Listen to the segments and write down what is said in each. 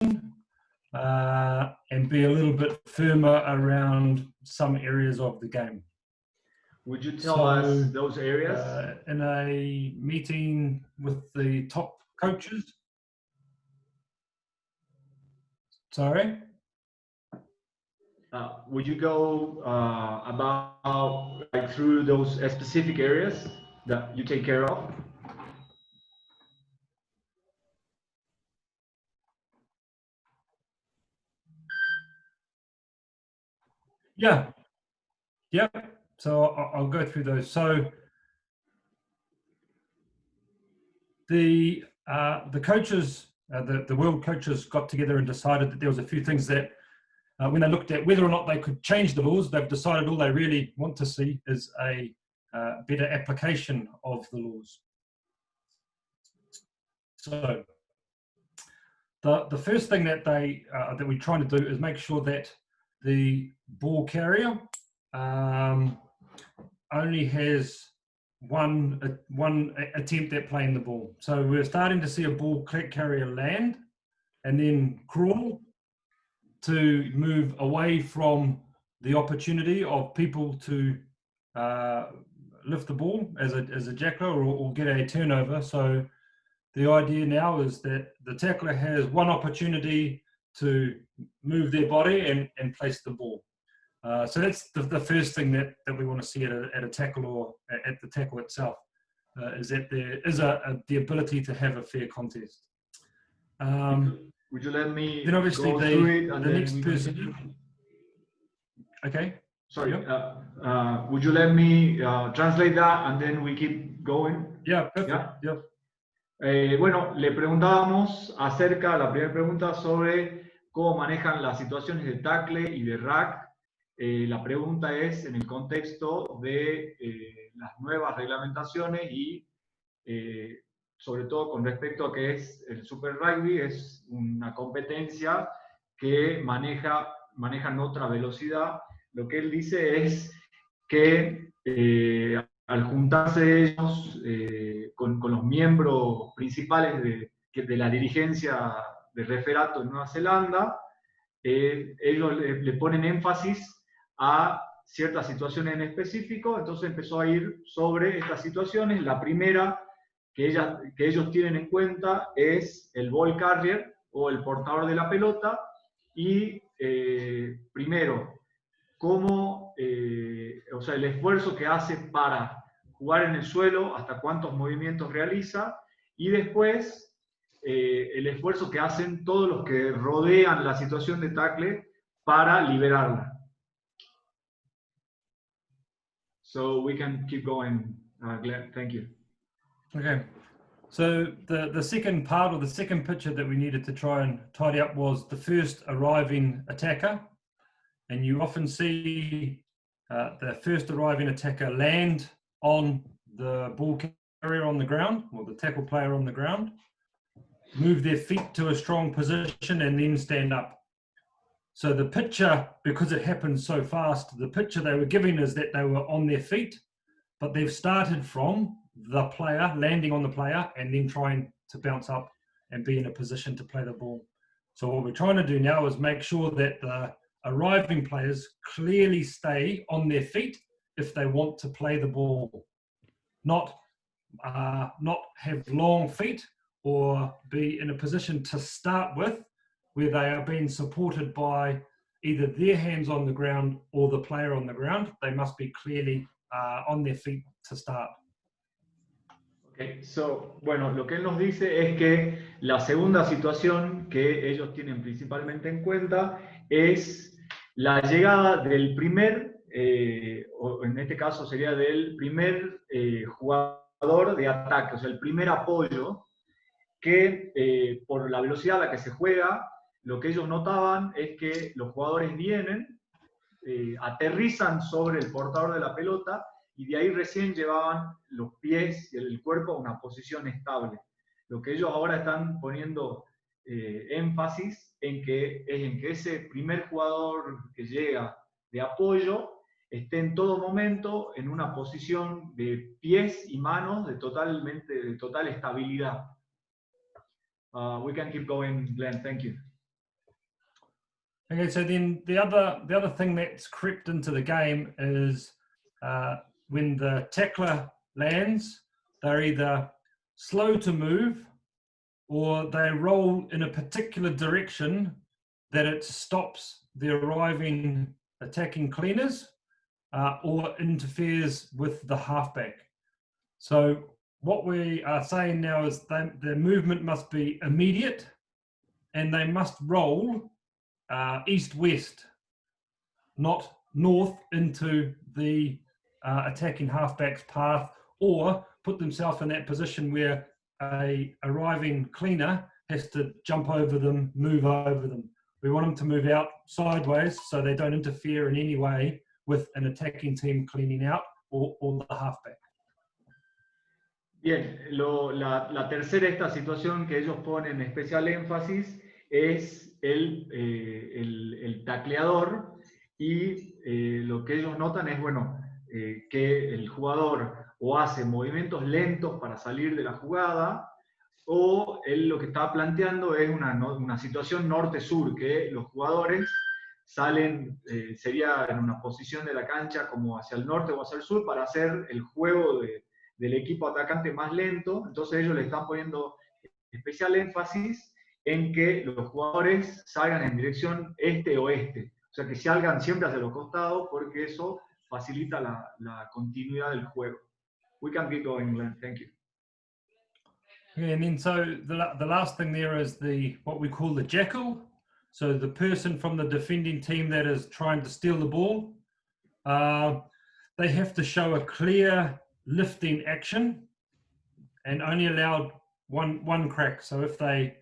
and be a little bit firmer around some areas of the game. Would you tell us those areas? In a meeting with the top coaches. Sorry? Would you go about like through those specific areas that you take care of? Yeah. Yep. So I'll go through those. So the coaches, the world coaches got together and decided that there was a few things that when they looked at whether or not they could change the laws, they've decided all they really want to see is a better application of the laws. So the first thing that that we're trying to do is make sure that the ball carrier only has one attempt at playing the ball. So we're starting to see a ball carrier land and then crawl to move away from the opportunity of people to lift the ball as a tackler or get a turnover. So the idea now is that the tackler has one opportunity to move their body and place the ball. So that's the first thing that we want to see at a tackle or at the tackle itself, is that there is the ability to have a fair contest. Would you let me then obviously go through it and the then next person. Okay. Sorry. Yep. Would you let me translate that and then we keep going? Yeah, perfect. Yeah? Yep. Bueno, le preguntábamos acerca, la primera pregunta sobre cómo manejan las situaciones de tackle y de ruck. La pregunta es en el contexto de las nuevas reglamentaciones y sobre todo con respecto a que es el Super Rugby, es una competencia que manejan otra velocidad. Lo que él dice es que al juntarse ellos con los miembros principales de la dirigencia de referato en Nueva Zelanda, ellos le ponen énfasis a ciertas situaciones en específico, entonces empezó a ir sobre estas situaciones. La primera que ellos tienen en cuenta es el ball carrier o el portador de la pelota, y primero, cómo, o sea, el esfuerzo que hace para jugar en el suelo, hasta cuántos movimientos realiza, y después el esfuerzo que hacen todos los que rodean la situación de tackle para liberarla. So we can keep going, Glenn. Thank you. Okay. So the second part, or the second picture that we needed to try and tidy up, was the first arriving attacker. And you often see the first arriving attacker land on the ball carrier on the ground, or the tackle player on the ground, move their feet to a strong position, and then stand up. So the picture, because it happened so fast, the picture they were giving is that they were on their feet, but they've started from the player, landing on the player, and then trying to bounce up and be in a position to play the ball. So what we're trying to do now is make sure that the arriving players clearly stay on their feet if they want to play the ball, not have long feet or be in a position to start with where they are being supported by either their hands on the ground or the player on the ground. They must be clearly on their feet to start. Okay, so, bueno, lo que él nos dice es que la segunda situación que ellos tienen principalmente en cuenta es la llegada del primer, o en este caso sería del primer jugador de ataque, o sea, el primer apoyo, que por la velocidad a la que se juega, lo que ellos notaban es que los jugadores vienen, aterrizan sobre el portador de la pelota, y de ahí recién llevaban los pies y el cuerpo a una posición estable. Lo que ellos ahora están poniendo énfasis es en que ese primer jugador que llega de apoyo esté en todo momento en una posición de pies y manos de total estabilidad. We can keep going, Glenn. Thank you. Okay, so then the other thing that's crept into the game is when the tackler lands, they're either slow to move or they roll in a particular direction that it stops the arriving attacking cleaners or interferes with the halfback. So what we are saying now is that the movement must be immediate and they must roll east-west, not north into the attacking halfback's path, or put themselves in that position where a arriving cleaner has to jump over them, move over them. We want them to move out sideways so they don't interfere in any way with an attacking team cleaning out or the halfback. Bien, la tercera esta situación que ellos ponen especial énfasis es el tacleador y lo que ellos notan es, bueno, que el jugador o hace movimientos lentos para salir de la jugada o él lo que está planteando es una situación norte-sur, que los jugadores salen, sería en una posición de la cancha como hacia el norte o hacia el sur para hacer el juego del equipo atacante más lento. Entonces ellos le están poniendo especial énfasis en que los jugadores salgan en dirección este-oeste, o sea que salgan siempre hacia los costados porque eso facilita la continuidad del juego. We can keep going, Glenn. Thank you. Yeah, and then so the last thing there is what we call the jackal. So the person from the defending team that is trying to steal the ball, they have to show a clear lifting action and only allowed one crack. So if they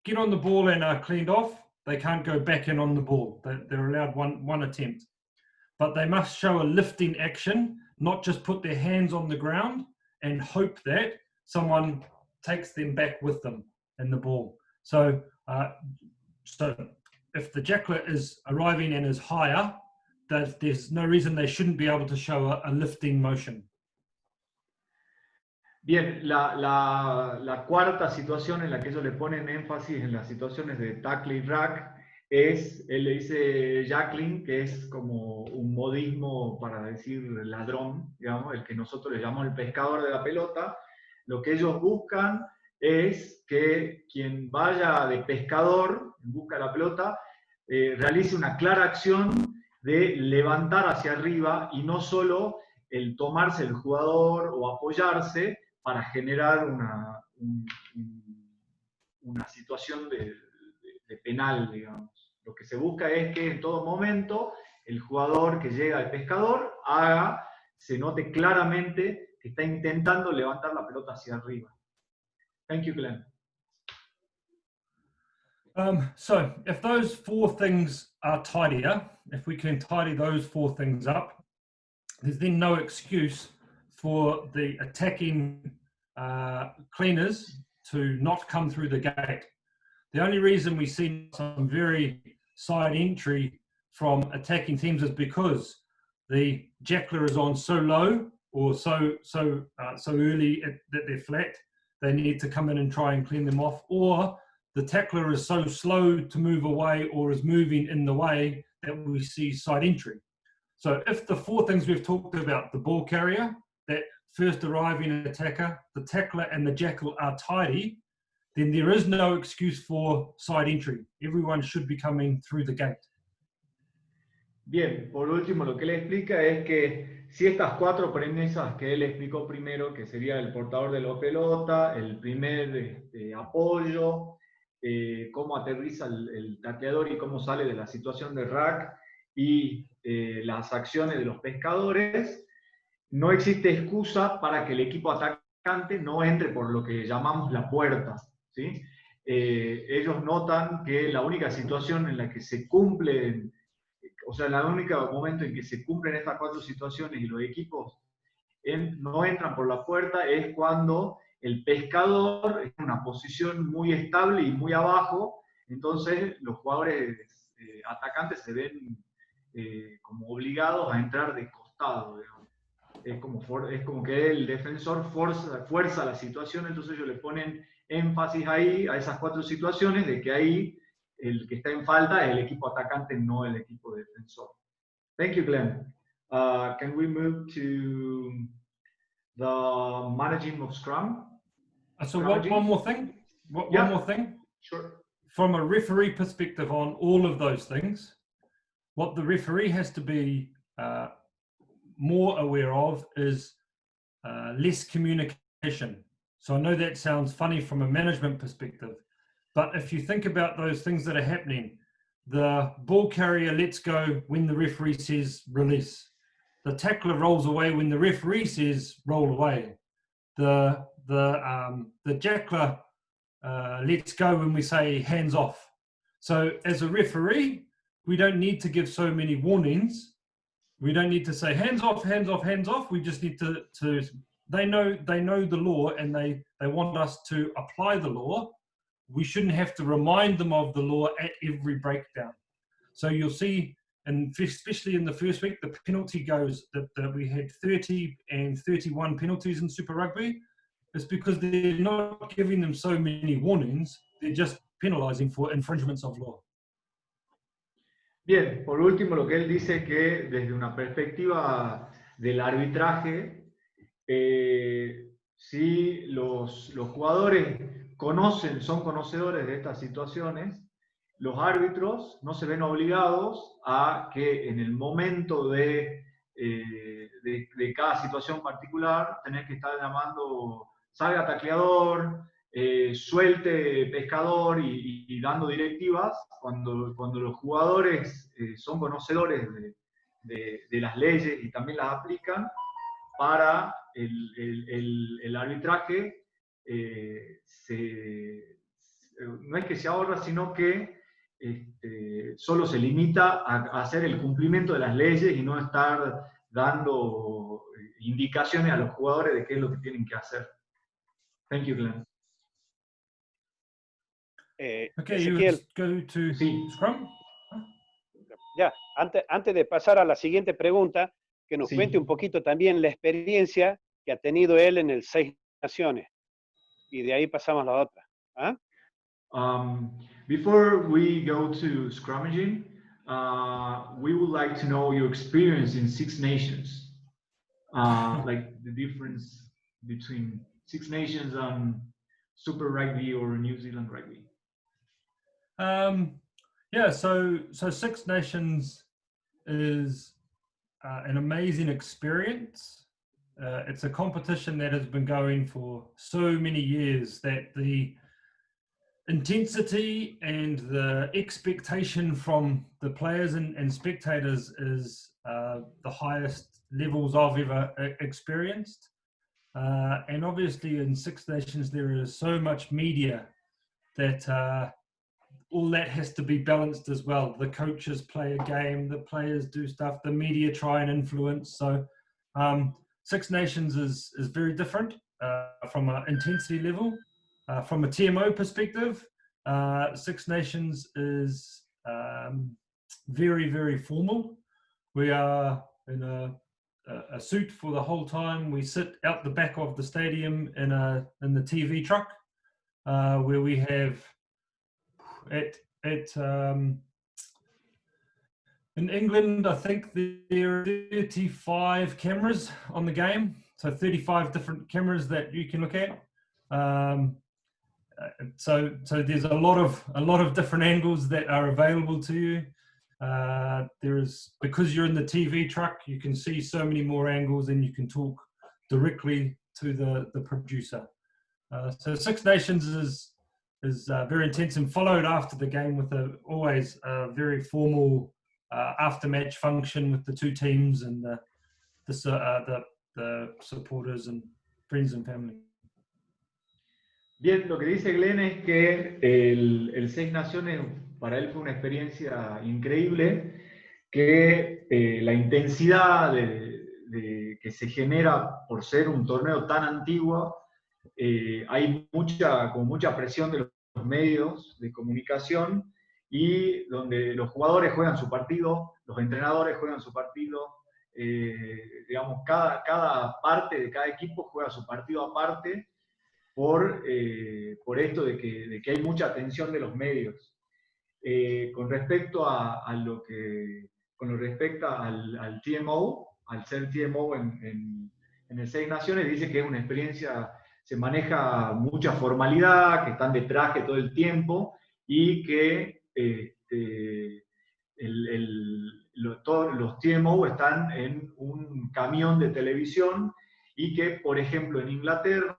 get on the ball and are cleaned off, they can't go back in on the ball. They're allowed one attempt. But they must show a lifting action, not just put their hands on the ground and hope that someone takes them back with them in the ball. So if the jackler is arriving and is higher, there's no reason they shouldn't be able to show a lifting motion. Bien, la cuarta situación en la que ellos le ponen énfasis en las situaciones de Tackley Ruck es, él le dice Jackling, que es como un modismo para decir ladrón, digamos, el que nosotros le llamamos el pescador de la pelota. Lo que ellos buscan es que quien vaya de pescador en busca de la pelota realice una clara acción de levantar hacia arriba y no solo el tomarse el jugador o apoyarse para generar una situación de penal, digamos. Lo que se busca es que en todo momento el jugador que llega al pescador se note claramente que está intentando levantar la pelota hacia arriba. Thank you, Glenn. So if those four things are tidier, if we can tidy those four things up, there's then no excuse for the attacking cleaners to not come through the gate. The only reason we see some very side entry from attacking teams is because the jackler is on so low or so early that they're flat, they need to come in and try and clean them off, or the tackler is so slow to move away or is moving in the way that we see side entry. So if the four things we've talked about, the ball carrier, that first arriving attacker, the tackler and the jackal are tidy, then there is no excuse for side entry. Everyone should be coming through the gate. Bien, por último, lo que él explica es que si estas cuatro premisas que él explicó primero, que sería el portador de la pelota, el primer apoyo, cómo aterriza el tacleador y cómo sale de la situación de rack, y las acciones de los pescadores, no existe excusa para que el equipo atacante no entre por lo que llamamos la puerta, ¿sí? Ellos notan que la única situación en la que se cumplen, o sea, el único momento en que se cumplen estas cuatro situaciones y los equipos no entran por la puerta es cuando el pescador está en una posición muy estable y muy abajo, entonces los jugadores atacantes se ven como obligados a entrar de costado, digamos. Es como que el defensor fuerza la situación, entonces ellos le ponen énfasis ahí a esas cuatro situaciones de que ahí el que está en falta es el equipo atacante, no el equipo defensor. Thank you, Glenn. Can we move to the managing of Scrum? So one more thing. Yeah. One more thing. Sure. From a referee perspective on all of those things, what the referee has to be more aware of is less communication. So I know that sounds funny from a management perspective, but if you think about those things that are happening, the ball carrier lets go when the referee says release. The tackler rolls away when the referee says roll away. The jackler lets go when we say hands off. So as a referee, we don't need to give so many warnings. We don't need to say hands off, hands off, hands off. We just need to they know the law, and they want us to apply the law. We shouldn't have to remind them of the law at every breakdown. So you'll see, and especially in the first week, the penalty goes that we had 30 and 31 penalties in Super Rugby. It's because they're not giving them so many warnings. They're just penalizing for infringements of law. Bien, por último, lo que él dice que desde una perspectiva del arbitraje, si los jugadores son conocedores de estas situaciones, los árbitros no se ven obligados a que en el momento de cada situación particular tenés que estar llamando salga tacleador, suelte pescador y dando directivas cuando los jugadores son conocedores de las leyes y también las aplican. Para el arbitraje no es que se ahorra, sino que solo se limita a hacer el cumplimiento de las leyes y no estar dando indicaciones a los jugadores de qué es lo que tienen que hacer. Thank you, Glenn. Okay, Ezequiel, you go to Scrum. Ya, antes de pasar a la siguiente pregunta, que nos cuente un poquito también la experiencia que ha tenido él en el Seis Naciones. Y de ahí pasamos a la otra. ¿Ah? Before we go to scrummaging, we would like to know your experience in Six Nations. Like the difference between Six Nations and Super Rugby or New Zealand Rugby. Yeah, so Six Nations is an amazing experience. It's a competition that has been going for so many years that the intensity and the expectation from the players and spectators is the highest levels I've ever experienced. And obviously in Six Nations there is so much media that all that has to be balanced as well. The coaches play a game, the players do stuff, the media try and influence. So Six Nations is very different from an intensity level. From a TMO perspective, Six Nations is very, very formal. We are in a suit for the whole time. We sit out the back of the stadium in the TV truck, where we have in England, I think there are 35 cameras on the game, so 35 different cameras that you can look at. So there's a lot of different angles that are available to you. Because you're in the TV truck, you can see so many more angles, and you can talk directly to the producer. So Six Nations is very intense and followed after the game with always a very formal after-match function with the two teams and the supporters and friends and family. Bien, lo que dice Glenn es que el Seis Naciones para él fue una experiencia increíble, que la intensidad que se genera por ser un torneo tan antiguo, hay mucha presión de los medios de comunicación, y donde los jugadores juegan su partido, los entrenadores juegan su partido, digamos, cada parte de cada equipo juega su partido aparte por esto de que hay mucha atención de los medios. con respecto a lo que, con lo respecta al TMO, al ser TMO en el Seis Naciones, dice que es una experiencia, se maneja mucha formalidad, que están de traje todo el tiempo y que todos los TMO están en un camión de televisión y que, por ejemplo, en Inglaterra,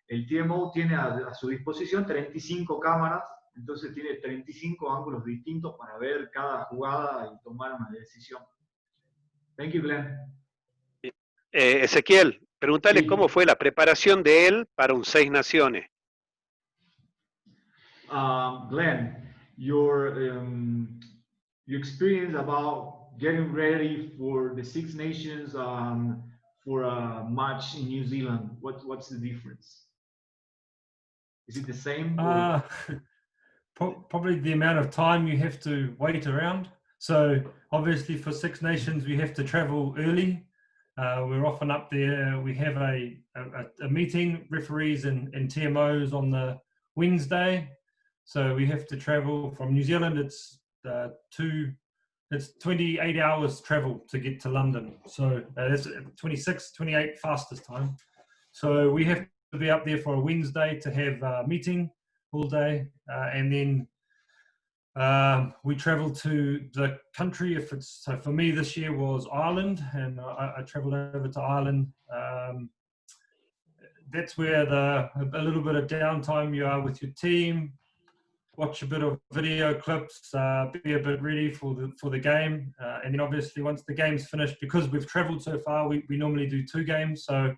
el TMO tiene a su disposición 35 cámaras, entonces tiene 35 ángulos distintos para ver cada jugada y tomar una decisión. Thank you, Glenn. Ezequiel, preguntale Sí. cómo fue la preparación de él para un Seis Naciones. Glenn, your experience about getting ready for the Six Nations for a match in New Zealand, what's the difference? Is it the same? Probably the amount of time you have to wait around. So obviously for Six Nations, we have to travel early. We're often up there. We have a meeting, referees and TMOs on the Wednesday. So we have to travel from New Zealand. It's 28 hours travel to get to London. So that's 26, 28 fastest time. So we have to be up there for a Wednesday to have a meeting all day. And then we travel to the country. So for me this year was Ireland, and I traveled over to Ireland. That's where a little bit of downtime you are with your team, watch a bit of video clips, be a bit ready for the game. And then obviously once the game's finished, because we've traveled so far, we normally do 2 games. So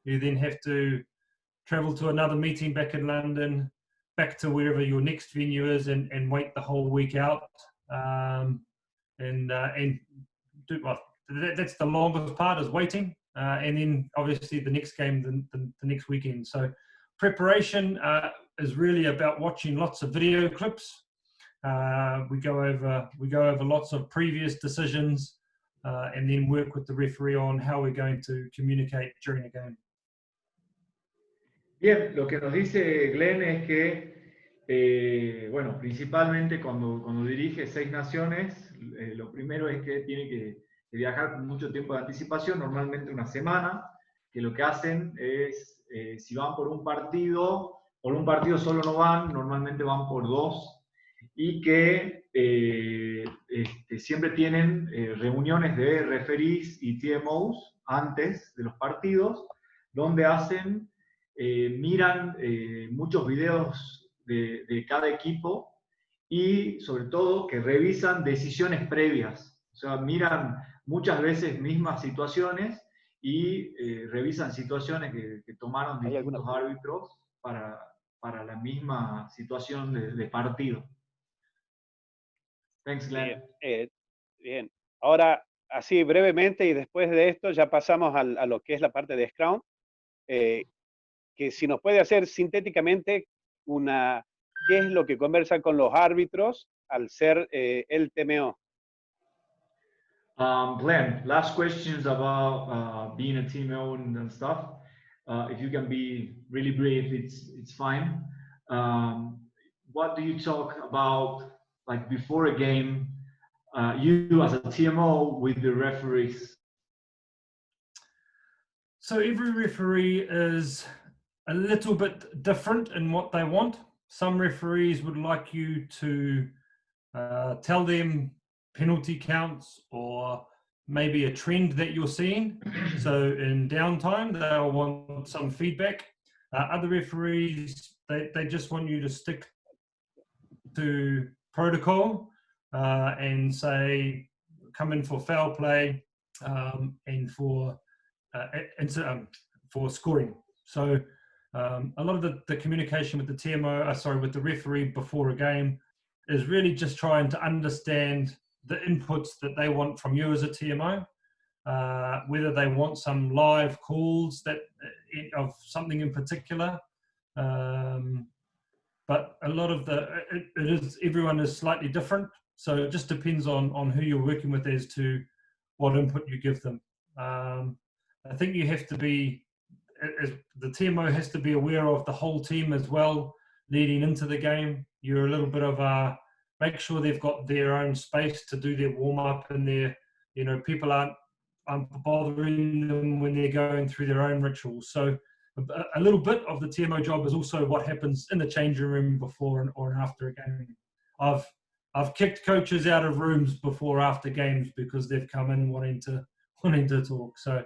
you then have to travel to another meeting back in London, back to wherever your next venue is, and wait the whole week out. That's the longest part, is waiting. And then obviously the next game, the next weekend. So preparation is really about watching lots of video clips. We go over lots of previous decisions, and then work with the referee on how we're going to communicate during the game. Bien, lo que nos dice Glenn es que, bueno, principalmente cuando dirige Seis Naciones, lo primero es que tiene que viajar con mucho tiempo de anticipación, normalmente una semana, que lo que hacen es, si van por un partido solo no van, normalmente van por 2, y que siempre tienen reuniones de referees y TMOs antes de los partidos, donde miran muchos videos de cada equipo y sobre todo que revisan decisiones previas. O sea, miran muchas veces mismas situaciones y revisan situaciones que tomaron distintos árbitros para la misma situación de partido. Thanks, Glenn. Bien. Ahora, así brevemente, y después de esto ya pasamos a lo que es la parte de Scrum. Que si nos puede hacer sintéticamente qué es lo que conversa con los árbitros al ser el TMO. Glenn, last questions about being a TMO and stuff. If you can be really brief, it's fine. What do you talk about, like before a game, you as a TMO with the referees? So every referee is a little bit different in what they want. Some referees would like you to tell them penalty counts or maybe a trend that you're seeing. So in downtime, they'll want some feedback. Other referees, they just want you to stick to protocol and say, come in for foul play and for scoring. So a lot of the communication with the TMO, with the referee before a game is really just trying to understand the inputs that they want from you as a TMO, whether they want some live calls of something in particular. But a lot of everyone is slightly different. So it just depends on who you're working with as to what input you give them. I think you have to be, the TMO has to be aware of the whole team as well leading into the game. You're a little bit of make sure they've got their own space to do their warm-up, and their, people aren't bothering them when they're going through their own rituals. So a little bit of the TMO job is also what happens in the changing room before or after a game. I've kicked coaches out of rooms before after games because they've come in wanting to talk. So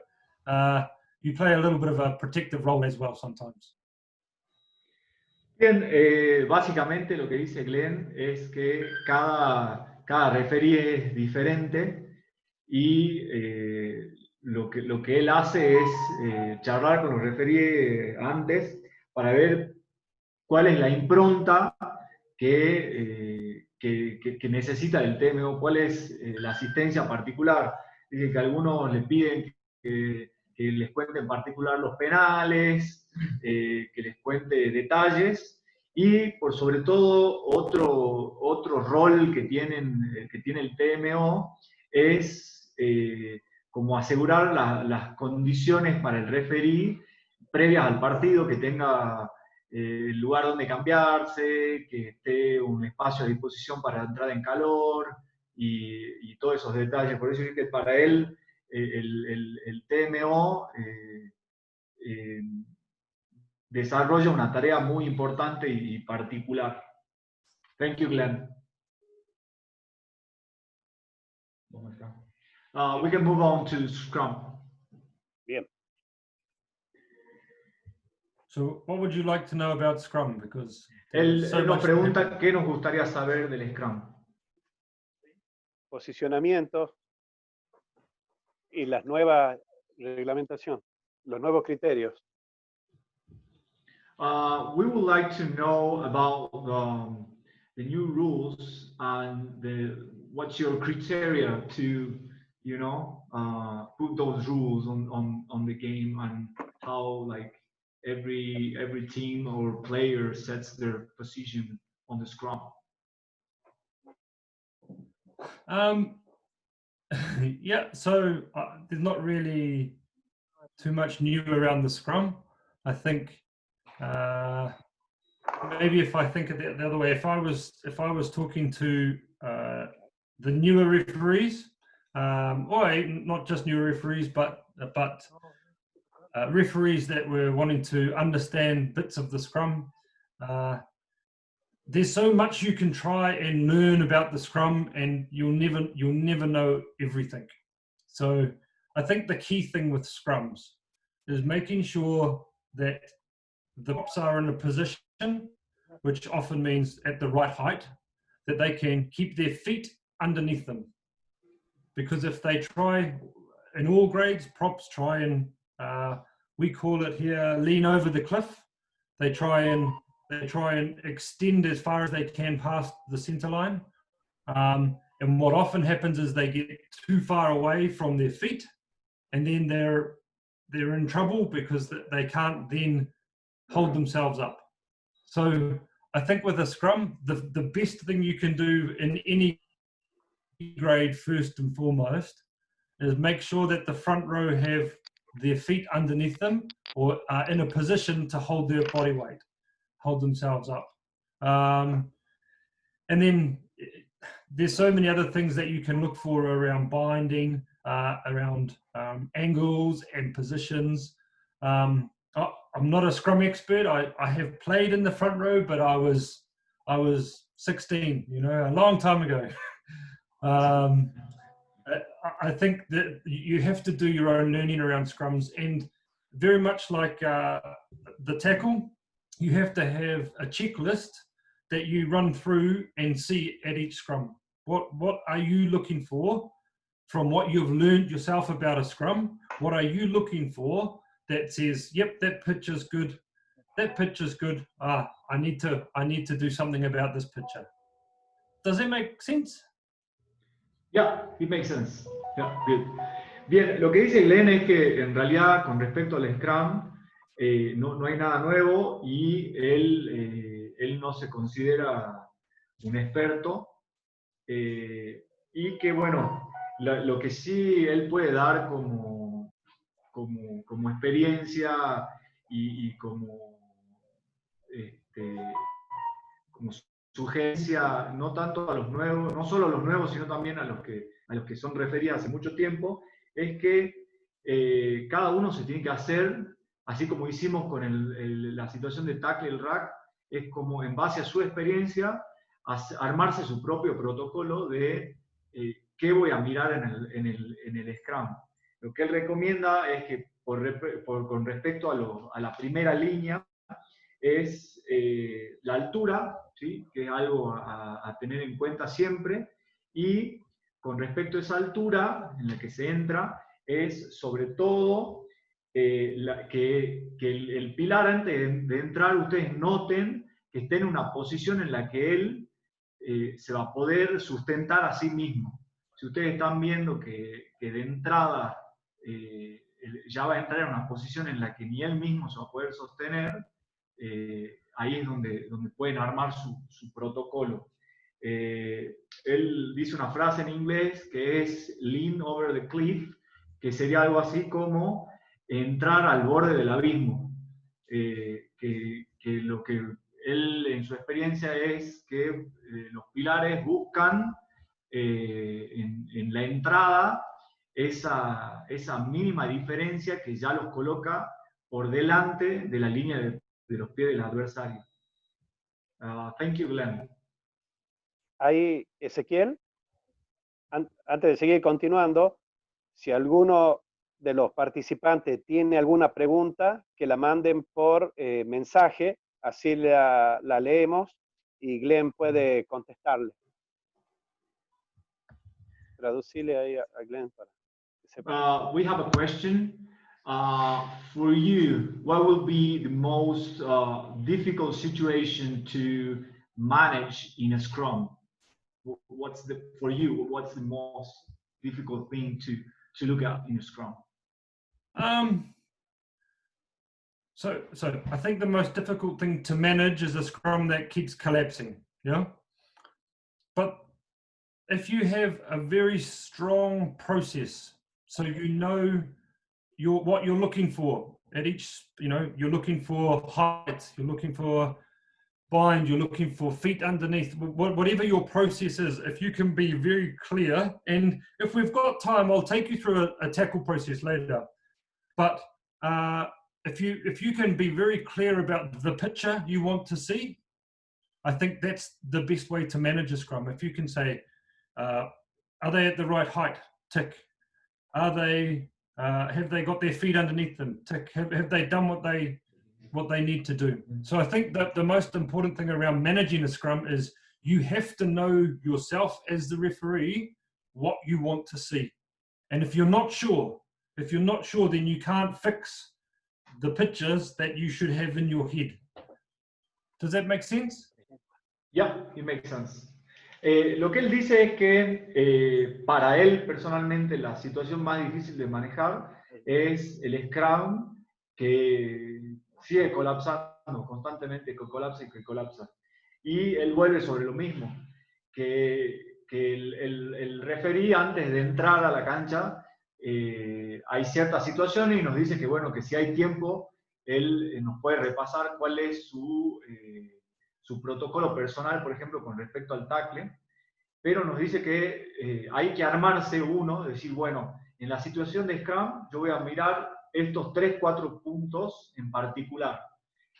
you play a little bit of a protective role as well sometimes. Bien, básicamente lo que dice Glenn es que cada referee es diferente y lo que él hace es charlar con los referees antes para ver cuál es la impronta que necesita el TMO, cuál es la asistencia particular. Dice que algunos le piden que les cuente en particular los penales, que les cuente detalles, y por sobre todo otro rol que tiene el TMO es como asegurar las condiciones para el referee previas al partido, que tenga el lugar donde cambiarse, que esté un espacio a disposición para entrar en calor y todos esos detalles. Por eso es que para él el TMO desarrolla una tarea muy importante y particular. Thank you, Glenn. We can move on to Scrum. Bien. So what would you like to know about Scrum? Because Él nos pregunta qué nos gustaría saber del Scrum. Posicionamiento y las nuevas reglamentación, los nuevos criterios. We would like to know about the new rules and what's your criteria to, put those rules on the game, and how like every team or player sets their position on the scrum. Yeah, so there's not really too much new around the scrum. I think maybe if I think of it the other way, if I was talking to the newer referees, or not just newer referees, but referees that were wanting to understand bits of the scrum, there's so much you can try and learn about the scrum, and you'll never know everything. So I think the key thing with scrums is making sure that the props are in a position, which often means at the right height, that they can keep their feet underneath them. Because if they try, in all grades, props try and, we call it here, lean over the cliff. They try and extend as far as they can past the center line. And what often happens is they get too far away from their feet, and then they're in trouble because they can't then hold themselves up. So I think with a scrum, the best thing you can do in any grade, first and foremost, is make sure that the front row have their feet underneath them, or are in a position to hold their body weight, hold themselves up. And then there's so many other things that you can look for around binding, around angles and positions. I'm not a scrum expert. I have played in the front row, but I was 16, a long time ago. I think that you have to do your own learning around scrums, and very much like the tackle, you have to have a checklist that you run through and see at each scrum. What are you looking for from what you've learned yourself about a scrum? What are you looking for that says, yep, that pitch is good. That pitch is good. I need to do something about this picture. Does that make sense? Yeah, it makes sense. Yeah, good. Bien, lo que dice Glenn es que en realidad con respecto al Scrum no hay nada nuevo, y él no se considera un experto, y que bueno, lo que sí él puede dar como experiencia y como sugerencia no tanto a los nuevos, no solo a los nuevos, sino también a los que son referidos hace mucho tiempo, es que cada uno se tiene que hacer, así como hicimos con la situación de Tackley Ruck, es como en base a su experiencia, armarse su propio protocolo de qué voy a mirar en el Scrum. Lo que él recomienda es que con respecto a la primera línea, es la altura, ¿sí? Que es algo a tener en cuenta siempre, y con respecto a esa altura en la que se entra, es sobre todo que el pilar antes de entrar, ustedes noten que esté en una posición en la que él se va a poder sustentar a sí mismo. Si ustedes están viendo que de entrada ya va a entrar en una posición en la que ni él mismo se va a poder sostener, ahí es donde pueden armar su protocolo. Él dice una frase en inglés que es lean over the cliff, que sería algo así como entrar al borde del abismo. Que lo que él en su experiencia es que los pilares buscan en la entrada esa mínima diferencia que ya los coloca por delante de la línea de los pies del adversario. Thank you, Glenn. Ahí, Ezequiel, antes de seguir continuando, si alguno de los participantes tiene alguna pregunta, que la manden por mensaje, así la leemos y Glenn puede contestarle. Traducirle ahí a Glenn para que sepa. We have a question. For you, what will be the most difficult situation to manage in a Scrum? For you, what's the most difficult thing to look at in a Scrum? So I think the most difficult thing to manage is a Scrum that keeps collapsing, yeah? But if you have a very strong process, so you know what you're looking for at each, you're looking for height, you're looking for bind, you're looking for feet underneath, whatever your process is, if you can be very clear, and if we've got time, I'll take you through a tackle process later. But if you can be very clear about the picture you want to see, I think that's the best way to manage a Scrum. If you can say, are they at the right height? Tick. Are they? Have they got their feet underneath them? Tick. Have they done what they need to do? So I think that the most important thing around managing a Scrum is you have to know yourself as the referee what you want to see. And if you're not sure, then you can't fix the pictures that you should have in your head. Does that make sense? Yeah, it makes sense. Lo que él dice es que para él personalmente la situación más difícil de manejar es el Scrum que sigue colapsando constantemente, que colapsa y que colapsa. Y él vuelve sobre lo mismo, que el referee antes de entrar a la cancha hay ciertas situaciones y nos dice que bueno, que si hay tiempo, él nos puede repasar cuál es su protocolo personal, por ejemplo, con respecto al tackle, pero nos dice que hay que armarse uno, decir, bueno, en la situación de Scrum yo voy a mirar estos 3-4 puntos en particular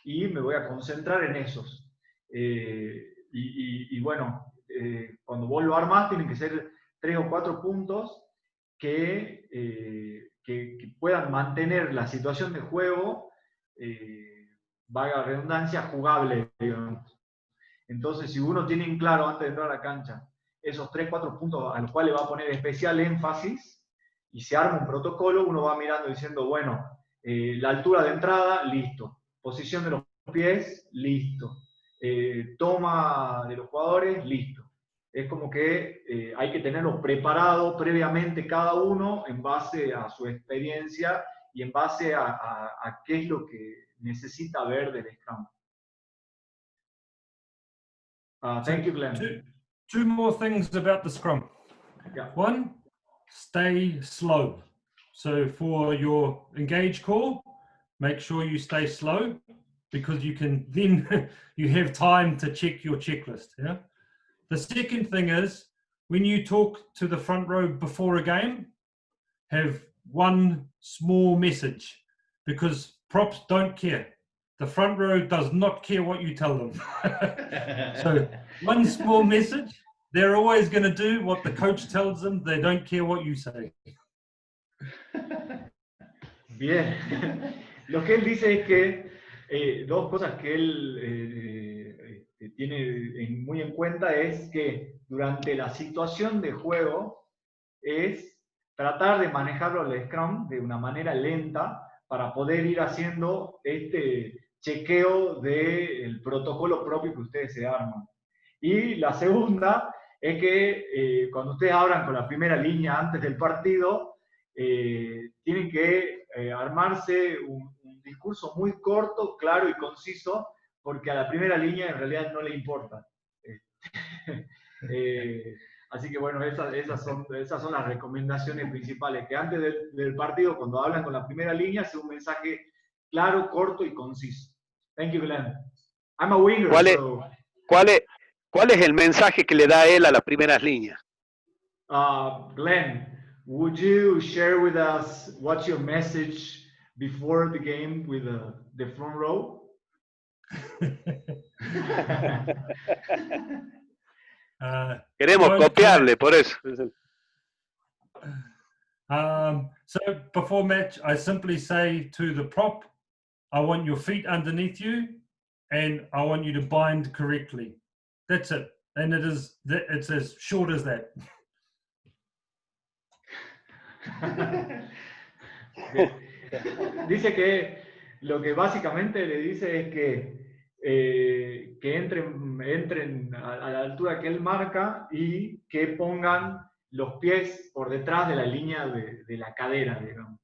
y me voy a concentrar en esos. Y bueno, cuando vos lo armás tienen que ser 3 o 4 puntos que puedan mantener la situación de juego, valga redundancia, jugable, digamos. Entonces, si uno tiene en claro antes de entrar a la cancha esos 3-4 puntos a los cuales va a poner especial énfasis y se arma un protocolo, uno va mirando diciendo, bueno, la altura de entrada, listo. Posición de los pies, listo. Toma de los jugadores, listo. Es como que hay que tenerlo preparado previamente cada uno en base a su experiencia y en base a qué es lo que necesita ver del Scrum. Thank you, Glenn. Two more things about the Scrum. Yeah. One, stay slow. So for your engage call, make sure you stay slow. because you can then you have time to check your checklist. Yeah. The second thing is when you talk to the front row before a game, have one small message, because props don't care. The front row does not care what you tell them. So one small message, they're always going to do what the coach tells them. They don't care what you say. Bien. Lo que él dice es que dos cosas que él tiene muy en cuenta es que durante la situación de juego es tratar de manejarlo al Scrum de una manera lenta para poder ir haciendo este chequeo del protocolo propio que ustedes se arman. Y la segunda es que cuando ustedes abran con la primera línea antes del partido, tienen que armarse un discurso muy corto, claro y conciso, porque a la primera línea en realidad no le importa. Así que bueno, esas son las recomendaciones principales, que antes del partido, cuando hablan con la primera línea, sea un mensaje claro, corto y conciso. Thank you, Glenn. I'm a winger, ¿Cuál es el mensaje que le da él a las primeras líneas? Glenn, would you share with us what's your message before the game with the front row? Queremos copiarle, por eso. So before match, I simply say to the prop, I want your feet underneath you and I want you to bind correctly. That's it. And it's as short as that. Dice que lo que básicamente le dice es que entren a la altura que él marca y que pongan los pies por detrás de la línea de la cadera, digamos.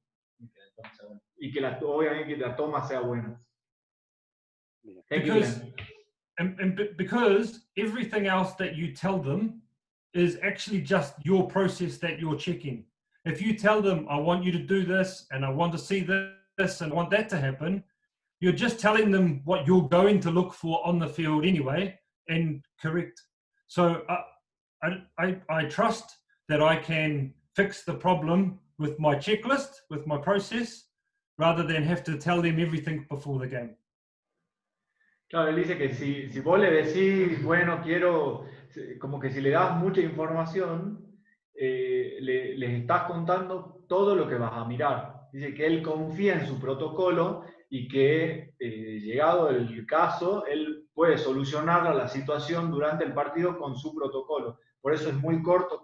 Y que obviamente que la toma sea buena. Because everything else that you tell them is actually just your process that you're checking. If you tell them, I want you to do this, and I want to see this, and I want that to happen, you're just telling them what you're going to look for on the field anyway, and correct. So I trust that I can fix the problem with my checklist, with my process, rather than have to tell them everything before the game. Claro, él dice que si vos le decís, bueno, quiero, como que si le das mucha información, les estás contando todo lo que vas a mirar. Dice que él confía en su protocolo y que, llegado el caso, él puede solucionar la situación durante el partido con su protocolo. Por eso es muy corto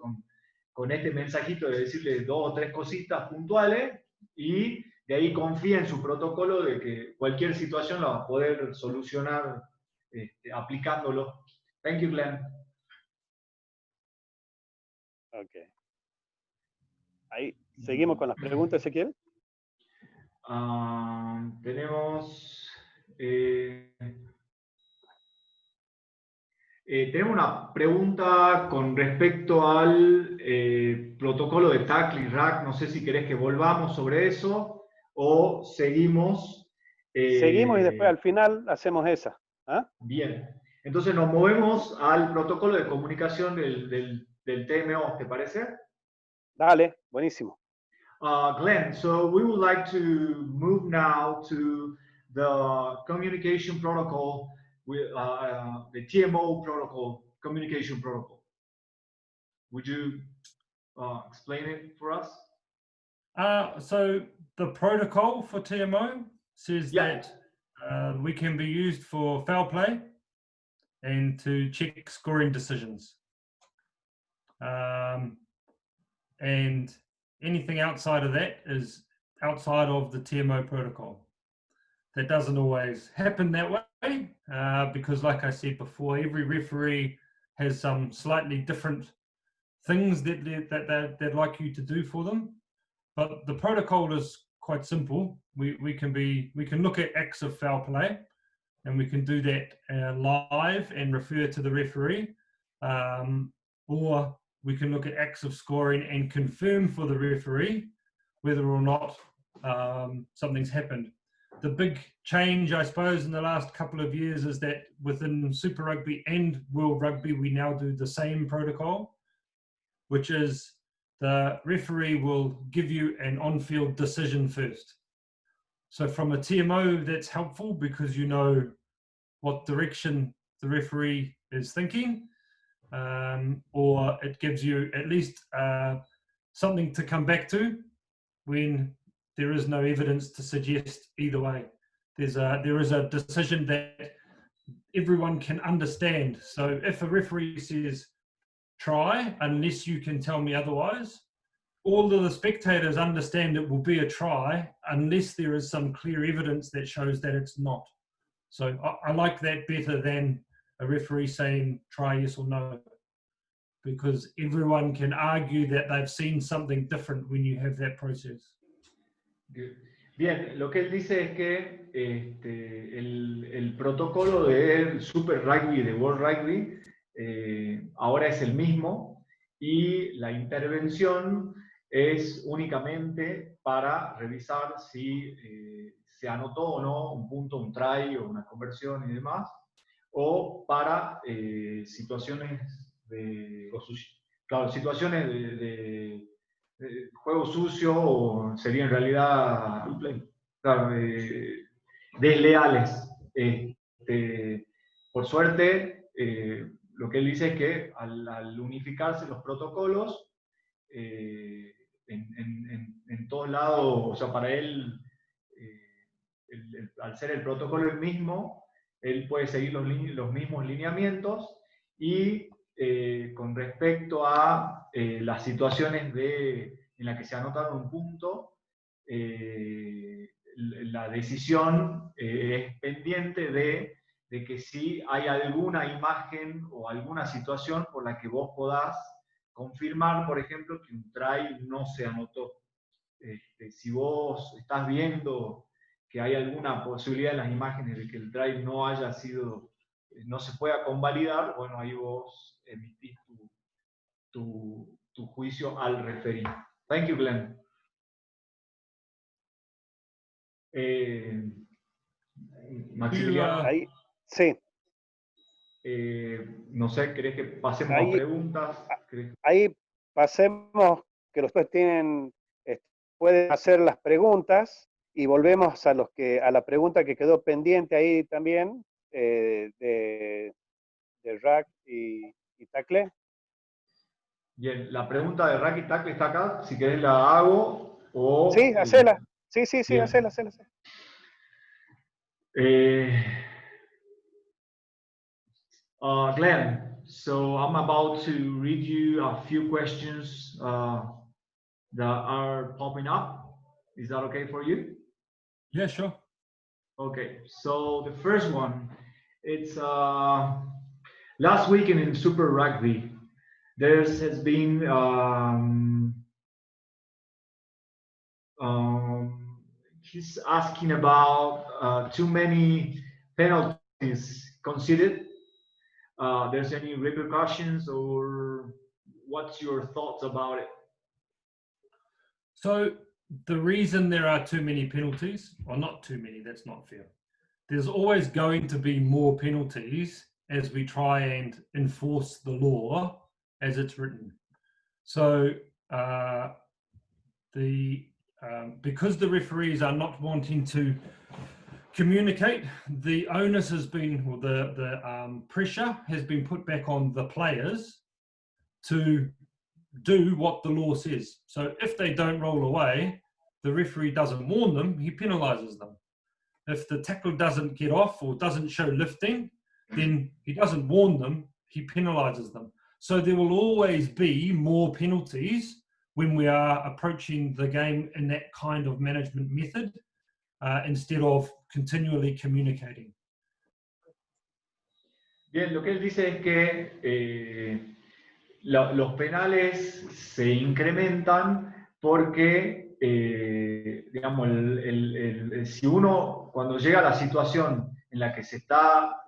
con este mensajito de decirle 2 o 3 cositas puntuales y de ahí confía en su protocolo de que cualquier situación la va a poder solucionar aplicándolo. Thank you, Glenn. Okay. Ahí, ¿seguimos con las preguntas, Ezequiel? Tenemos una pregunta con respecto al protocolo de Tackley Ruck. No sé si querés que volvamos sobre eso o seguimos. Seguimos y después al final hacemos esa. ¿Ah? Bien. Entonces nos movemos al protocolo de comunicación del TMO, ¿te parece? Dale, buenísimo. Glenn, so we would like to move now to the communication protocol, with the TMO protocol, communication protocol. Would you explain it for us? So the protocol for TMO says that we can be used for foul play and to check scoring decisions. And anything outside of that is outside of the TMO protocol. That doesn't always happen that way because, like I said before, every referee has some slightly different things that they'd like you to do for them. But the protocol is quite simple. We can look at acts of foul play, and we can do that live and refer to the referee, or we can look at acts of scoring and confirm for the referee whether or not something's happened. the big change, I suppose, in the last couple of years is that within Super Rugby and World Rugby, we now do the same protocol, which is the referee will give you an on-field decision first. So from a TMO, that's helpful because you know what direction the referee is thinking, or it gives you at least something to come back to when there is no evidence to suggest either way. There is a decision that everyone can understand. So if a referee says try, unless you can tell me otherwise, all of the spectators understand it will be a try unless there is some clear evidence that shows that it's not. So I like that better than a referee saying try yes or no, because everyone can argue that they've seen something different when you have that process. Bien, lo que él dice es que el protocolo del Super Rugby y de World Rugby ahora es el mismo y la intervención es únicamente para revisar si se anotó o no un punto, un try o una conversión y demás, o para situaciones de juego sucio, o sería en realidad claro, desleales. Por suerte, lo que él dice es que al unificarse los protocolos, en todos lados, o sea, para él, al ser el protocolo el mismo, él puede seguir los mismos lineamientos y con respecto a las situaciones en las que se anotaron un punto, la decisión es pendiente de que si hay alguna imagen o alguna situación por la que vos podás confirmar, por ejemplo, que un try no se anotó. Si vos estás viendo que hay alguna posibilidad en las imágenes de que el try no haya sido, no se pueda convalidar, bueno, ahí vos emitís tu juicio al referir. Thank you, Glenn. Maximiliano. Ahí, sí. No sé, ¿querés que pasemos a preguntas? Ahí pasemos, que los dos pueden hacer las preguntas y volvemos a la pregunta que quedó pendiente ahí también, de Ruck y Tackley. Bien, la pregunta de Ruck y Tackley está acá, si querés la hago o... Sí, hacela. Sí, hacela. Glenn, so I'm about to read you a few questions that are popping up. Is that okay for you? Yeah, sure. Okay, so the first one, it's last weekend in Super Rugby, there has been he's asking about too many penalties conceded. There's any repercussions, or what's your thoughts about it? So the reason there are too many penalties, or not too many, that's not fair. There's always going to be more penalties as we try and enforce the law as it's written. So because the referees are not wanting to communicate, the onus has been, or the pressure has been put back on the players to do what the law says. So if they don't roll away, the referee doesn't warn them, he penalizes them. If the tackle doesn't get off or doesn't show lifting, then he doesn't warn them, he penalizes them. So there will always be more penalties when we are approaching the game in that kind of management method, instead of continually communicating. Bien, lo que él dice es que los penales se incrementan porque, digamos, si uno, cuando llega a la situación en la que se está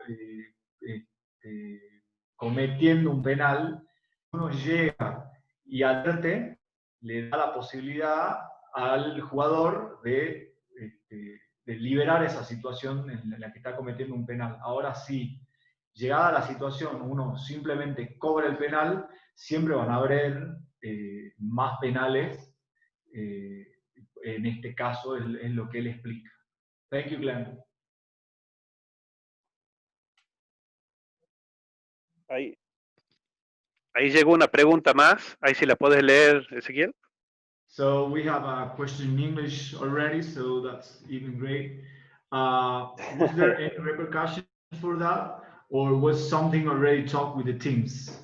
cometiendo un penal, uno llega y advierte, le da la posibilidad al jugador de liberar esa situación en la que está cometiendo un penal. Ahora sí, llegada la situación, uno simplemente cobra el penal, siempre van a haber más penales. En este caso es lo que él explica. Thank you, Glenn. Ahí llegó una pregunta más. Ahí si la puedes leer, Ezequiel. So we have a question in English already, so that's even great. Was there any repercussions for that, or was something already talked with the teams?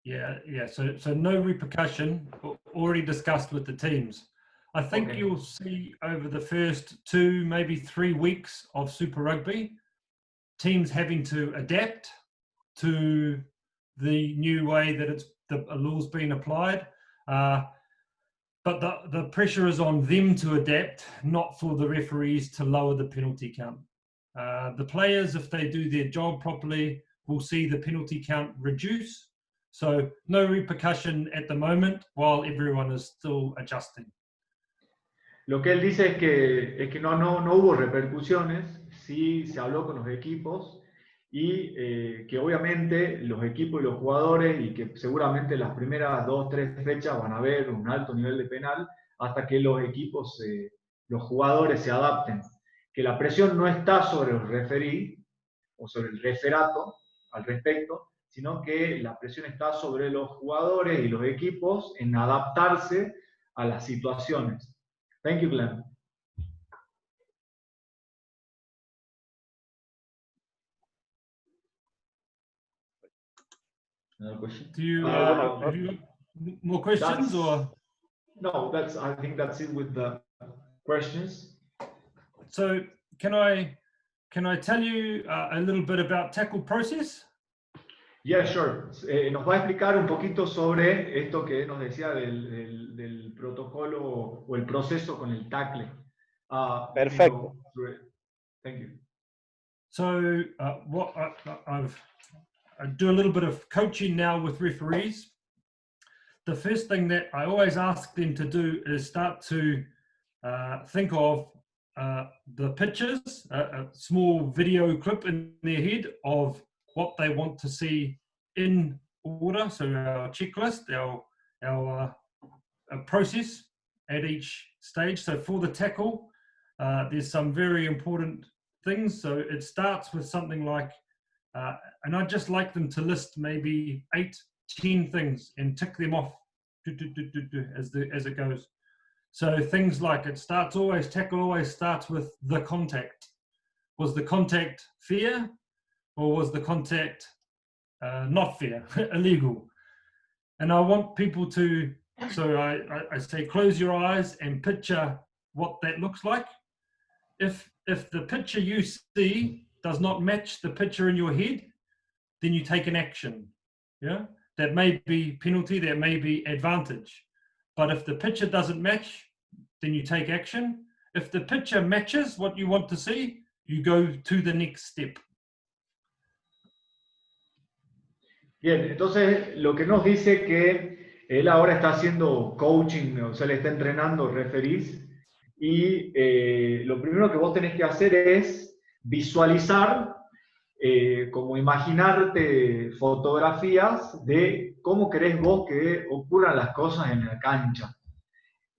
Yeah. So no repercussion, already discussed with the teams. I think Okay. you'll see over the first 2, maybe 3 weeks of Super Rugby, teams having to adapt to the new way that the law's been applied. But the pressure is on them to adapt, not for the referees to lower the penalty count. The players, if they do their job properly, will see the penalty count reduce. So no repercussion at the moment while everyone is still adjusting. Lo que él dice es que no hubo repercusiones, sí se habló con los equipos y que obviamente los equipos y los jugadores, y que seguramente las primeras 2 o 3 fechas van a haber un alto nivel de penal hasta que los equipos, los jugadores se adapten. Que la presión no está sobre los referí o sobre el referato al respecto, sino que la presión está sobre los jugadores y los equipos en adaptarse a las situaciones. Thank you, Glenn. Another question? Do you have you got more questions or? No, I think that's it with the questions. So can I tell you a little bit about tackle process? Yeah, sure. Nos va a explicar un poquito sobre esto que nos decía del protocolo o el proceso con el tackle. Perfecto. Thank you. So what I do a little bit of coaching now with referees. The first thing that I always ask them to do is start to think of the pictures, a small video clip in their head of what they want to see in order. So our checklist, our process at each stage. So for the tackle, there's some very important things. So it starts with something like, and I'd just like them to list maybe 8, 10 things and tick them off as it goes. So things like tackle always starts with the contact. Was the contact fair, or was the contact not fair, illegal? And I want people to, so I say close your eyes and picture what that looks like. If the picture you see does not match the picture in your head, then you take an action. Yeah, that may be penalty, that may be advantage. But if the picture doesn't match, then you take action. If the picture matches what you want to see, you go to the next step. Bien, entonces lo que nos dice que él ahora está haciendo coaching, o sea, le está entrenando referees, y lo primero que vos tenés que hacer es visualizar, como imaginarte fotografías de cómo querés vos que ocurran las cosas en la cancha.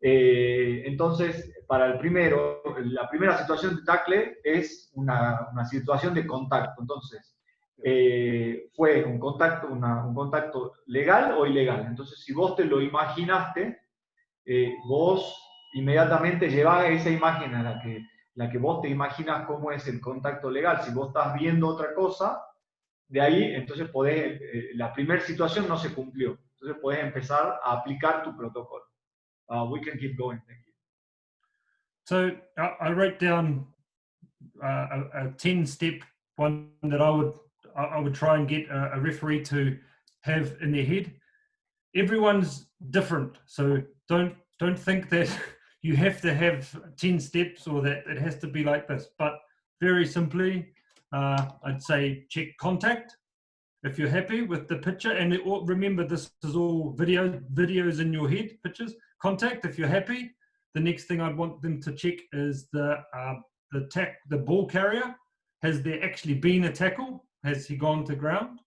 Entonces, para la primera situación de tackle es una situación de contacto. Entonces, ¿fue un contacto legal o ilegal? Entonces, si vos te lo imaginaste, vos inmediatamente llevás esa imagen a la que vos te imaginas cómo es el contacto legal. Si vos estás viendo otra cosa, de ahí, entonces la primera situación no se cumplió. Entonces podés empezar a aplicar tu protocolo. We can keep going. Thank you. So I wrote down a 10-step one that I would try and get a referee to have in their head. Everyone's different, so don't think that you have to have 10 steps or that it has to be like this. But very simply, I'd say check contact if you're happy with the picture, and remember this is all videos in your head, pictures. Contact if you're happy. The next thing I'd want them to check is the the ball carrier, has there actually been a tackle? Has he gone to ground?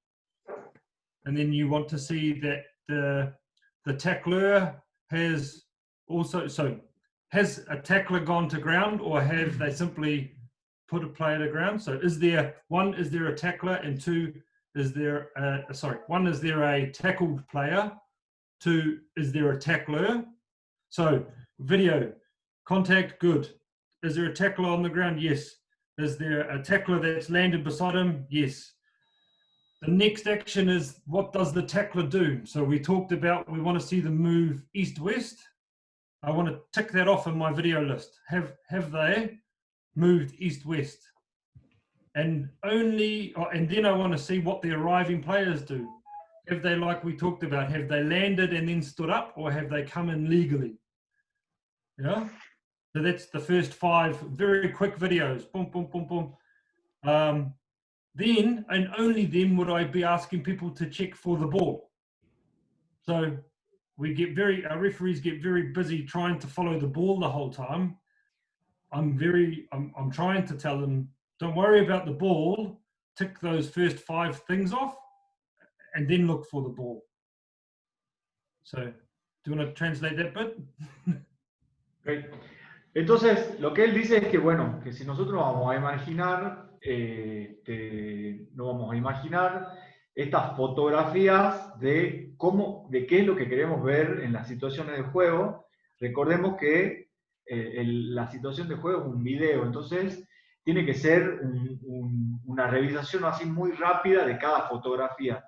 And then you want to see that the tackler has also, so has a tackler gone to ground, or have they simply put a player to ground? So is there a tackler, and two, is there one, is there a tackled player? Two, is there a tackler? So video, contact, good. Is there a tackler on the ground? Yes. Is there a tackler that's landed beside him? Yes. The next action is, what does the tackler do? So we talked about, we want to see them move east-west. I want to tick that off in my video list. Have they moved east-west? And then I want to see what the arriving players do. Have they, like we talked about, have they landed and then stood up, or have they come in legally? Yeah. So that's the first 5 very quick videos. Boom, boom, boom, boom. Then, and only then, would I be asking people to check for the ball. So our referees get very busy trying to follow the ball the whole time. I'm trying to tell them, don't worry about the ball, tick those first 5 things off, and then look for the ball. So, do you want to translate that bit? Great. Entonces, lo que él dice es que, bueno, que si nosotros vamos a imaginar, no vamos a imaginar estas fotografías de qué es lo que queremos ver en las situaciones de juego. Recordemos que la situación de juego es un video, entonces tiene que ser una revisación así muy rápida de cada fotografía.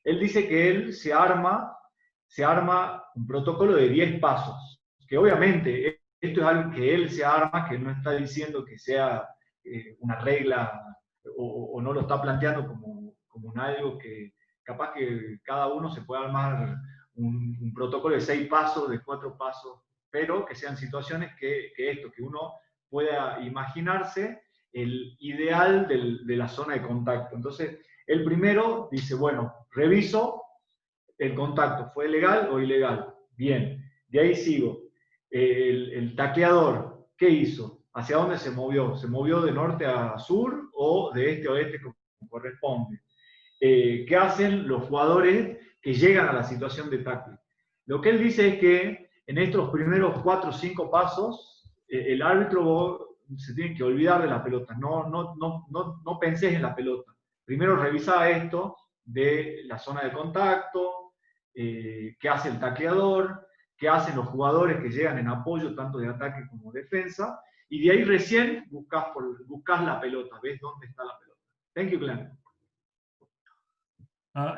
Él dice que él se arma un protocolo de 10 pasos, que obviamente esto es algo que él se arma, que él no está diciendo que sea una regla o no lo está planteando como algo que capaz que cada uno se pueda armar un protocolo de 6 pasos, de 4 pasos, pero que sean situaciones que uno pueda imaginarse el ideal de la zona de contacto. Entonces, el primero dice, bueno, reviso el contacto, ¿fue legal o ilegal? Bien, de ahí sigo. El tacleador, ¿qué hizo? ¿Hacia dónde se movió? ¿Se movió de norte a sur o de este a oeste como corresponde? ¿Qué hacen los jugadores que llegan a la situación de tackle? Lo que él dice es que en estos primeros 4 o 5 pasos, el árbitro se tiene que olvidar de la pelota. No pensés en la pelota. Primero revisa esto de la zona de contacto, qué hace el tacleador, qué hacen los jugadores que llegan en apoyo tanto de ataque como defensa, y de ahí recién buscas la pelota, ves dónde está la pelota. Thank you, Glenn.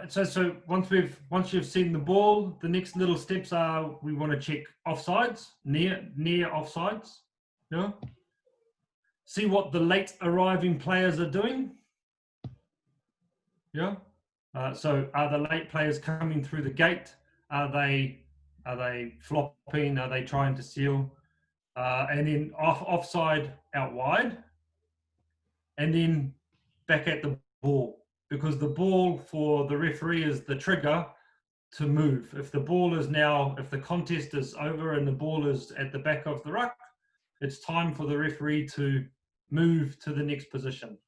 So once you've seen the ball, the next little steps are, we want to check offsides, near offsides. Yeah. See what the late arriving players are doing. Yeah. So are the late players coming through the gate? Are they flopping? Are they trying to seal? And then offside out wide, and then back at the ball, because the ball for the referee is the trigger to move. If the contest is over and the ball is at the back of the ruck, it's time for the referee to move to the next position.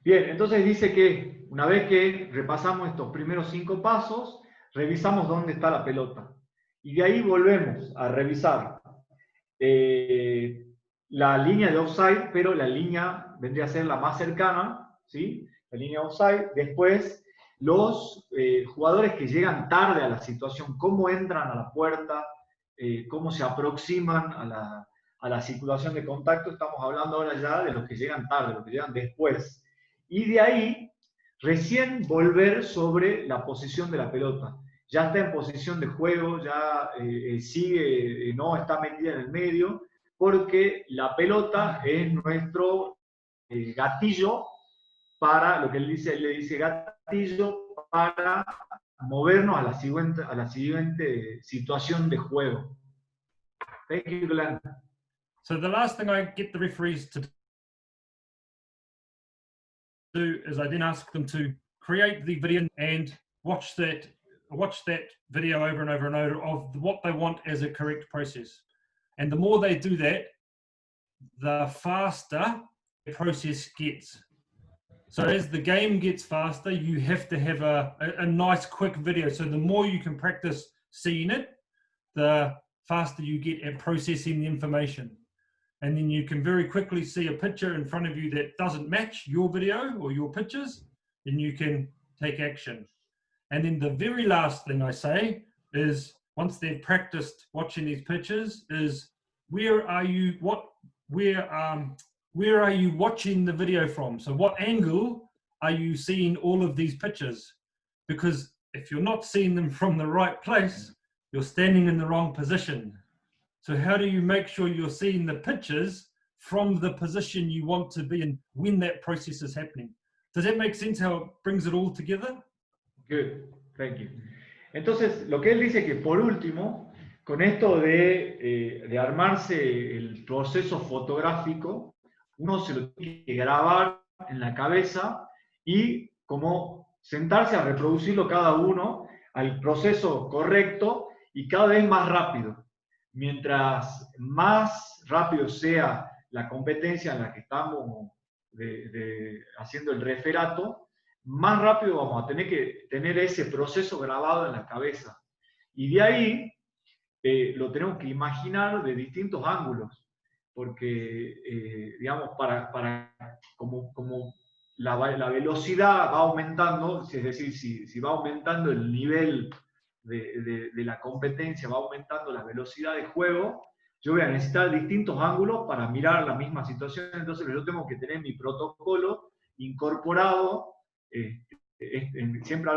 Bien, entonces dice que una vez que repasamos estos primeros 5 pasos, revisamos dónde está la pelota. Y de ahí volvemos a revisar la línea de offside, pero la línea vendría a ser la más cercana, ¿sí? La línea offside. Después, los jugadores que llegan tarde a la situación, cómo entran a la puerta, cómo se aproximan a la situación de contacto. Estamos hablando ahora ya de los que llegan tarde, los que llegan después. Y de ahí, recién volver sobre la posición de la pelota. Ya está en posición de juego, ya sigue, no está metida en el medio, porque la pelota es nuestro gatillo para, lo que él le dice gatillo, para movernos a la siguiente situación de juego. Thank you, Glenn. So the last thing I get the referees to do is I then ask them to create the video and watch that video over and over and over of what they want as a correct process. And the more they do that, the faster the process gets. So as the game gets faster, you have to have a nice quick video. So the more you can practice seeing it, the faster you get at processing the information. And then you can very quickly see a picture in front of you that doesn't match your video or your pictures, then you can take action. And then the very last thing I say is, once they've practiced watching these pictures, is where are you watching the video from? So what angle are you seeing all of these pictures? Because if you're not seeing them from the right place, you're standing in the wrong position. So how do you make sure you're seeing the pictures from the position you want to be in when that process is happening? Does that make sense how it brings it all together? Good, thank you. Entonces, lo que él dice que por último, con esto de armarse el proceso fotográfico, uno se lo tiene que grabar en la cabeza y como sentarse a reproducirlo cada uno al proceso correcto y cada vez más rápido. Mientras más rápido sea la competencia en la que estamos haciendo el referato, más rápido vamos a tener que tener ese proceso grabado en la cabeza. Y de ahí lo tenemos que imaginar de distintos ángulos, porque, digamos, como la velocidad va aumentando, es decir, si va aumentando el nivel de la competencia, va aumentando la velocidad de juego, yo voy a necesitar distintos ángulos para mirar la misma situación. Entonces yo tengo que tener mi protocolo incorporado, siempre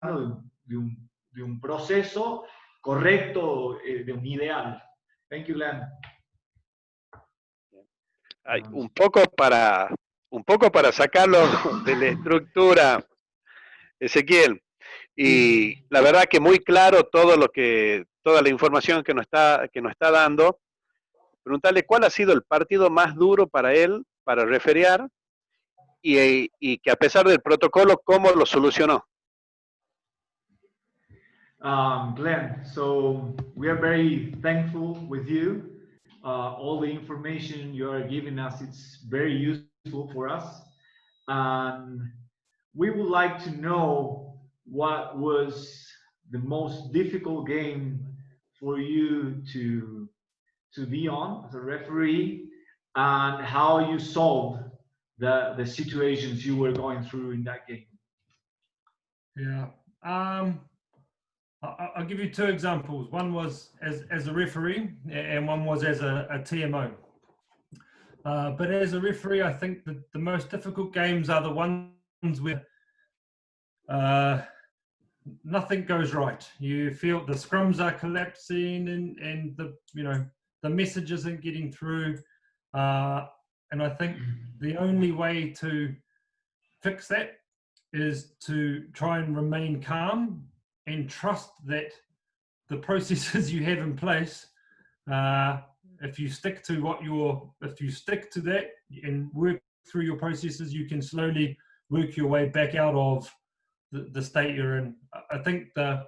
hablando de un proceso correcto, de un ideal. Thank you, Glenn. Hay un poco para sacarlo de la estructura, Ezequiel. Y la verdad que muy claro toda la información que nos está dando. Preguntarle cuál ha sido el partido más duro para él, para referear, y que a pesar del protocolo, ¿cómo lo solucionó? Glenn, so we are very thankful with you. All the information you are giving us, it's very useful for us. And we would like to know what was the most difficult game for you to be on as a referee, and how you solved the situations you were going through in that game. Yeah. I'll give you two examples. One was as a referee, and one was as a TMO. But as a referee, I think that the most difficult games are the ones where nothing goes right. You feel the scrums are collapsing, and the message isn't getting through. And I think the only way to fix that is to try and remain calm and trust that the processes you have in place, if you stick to that and work through your processes, you can slowly work your way back out of the state you're in. I think the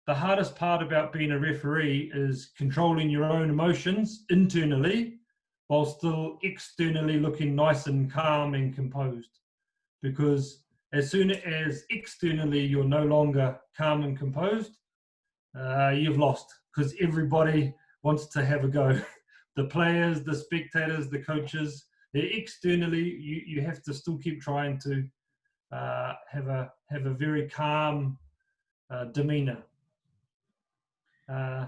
hardest part about being a referee is controlling your own emotions internally while still externally looking nice and calm and composed. Because as soon as externally you're no longer calm and composed, you've lost, because everybody wants to have a go. The players, the spectators, the coaches. Externally, you have to still keep trying to have a very calm demeanor.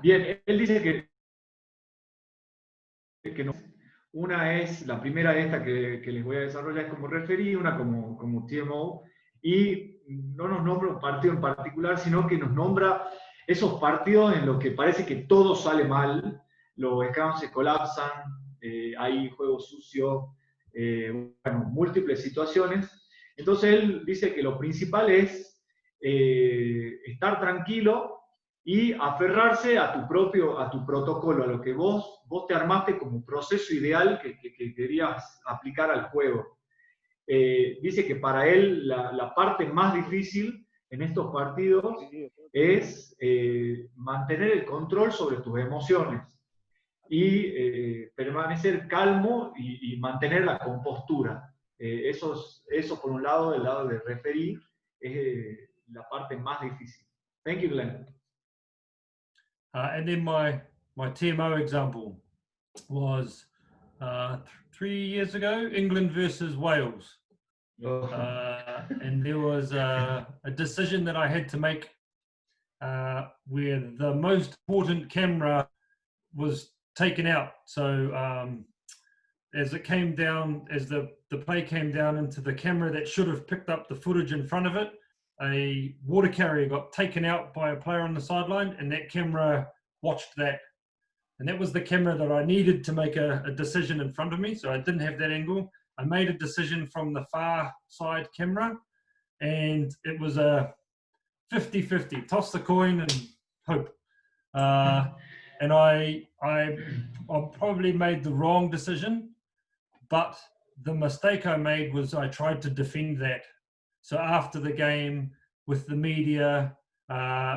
Bien, él dice que no. Una es, la primera de esta que les voy a desarrollar es como referí, una como TMO, y no nos nombra un partido en particular, sino que nos nombra esos partidos en los que parece que todo sale mal, los scrums se colapsan, hay juego sucio, bueno, múltiples situaciones. Entonces él dice que lo principal es estar tranquilo y aferrarse a tu protocolo, a lo que vos te armaste como proceso ideal que querías aplicar al juego. Dice que para él la parte más difícil en estos partidos es mantener el control sobre tus emociones. y permanecer calmo y mantener la compostura. Eso por un lado, del lado de referee, es la parte más difícil. Thank you, Glenn. And then my TMO example was 3 years ago, England versus Wales. And there was a decision that I had to make where the most important camera was taken out. So as it came down, as the play came down into the camera that should have picked up the footage in front of it, a water carrier got taken out by a player on the sideline, and that camera watched that. And that was the camera that I needed to make a decision in front of me. So I didn't have that angle. I made a decision from the far side camera, and it was a 50-50, toss the coin and hope. And I probably made the wrong decision, but the mistake I made was I tried to defend that. So after the game, with the media,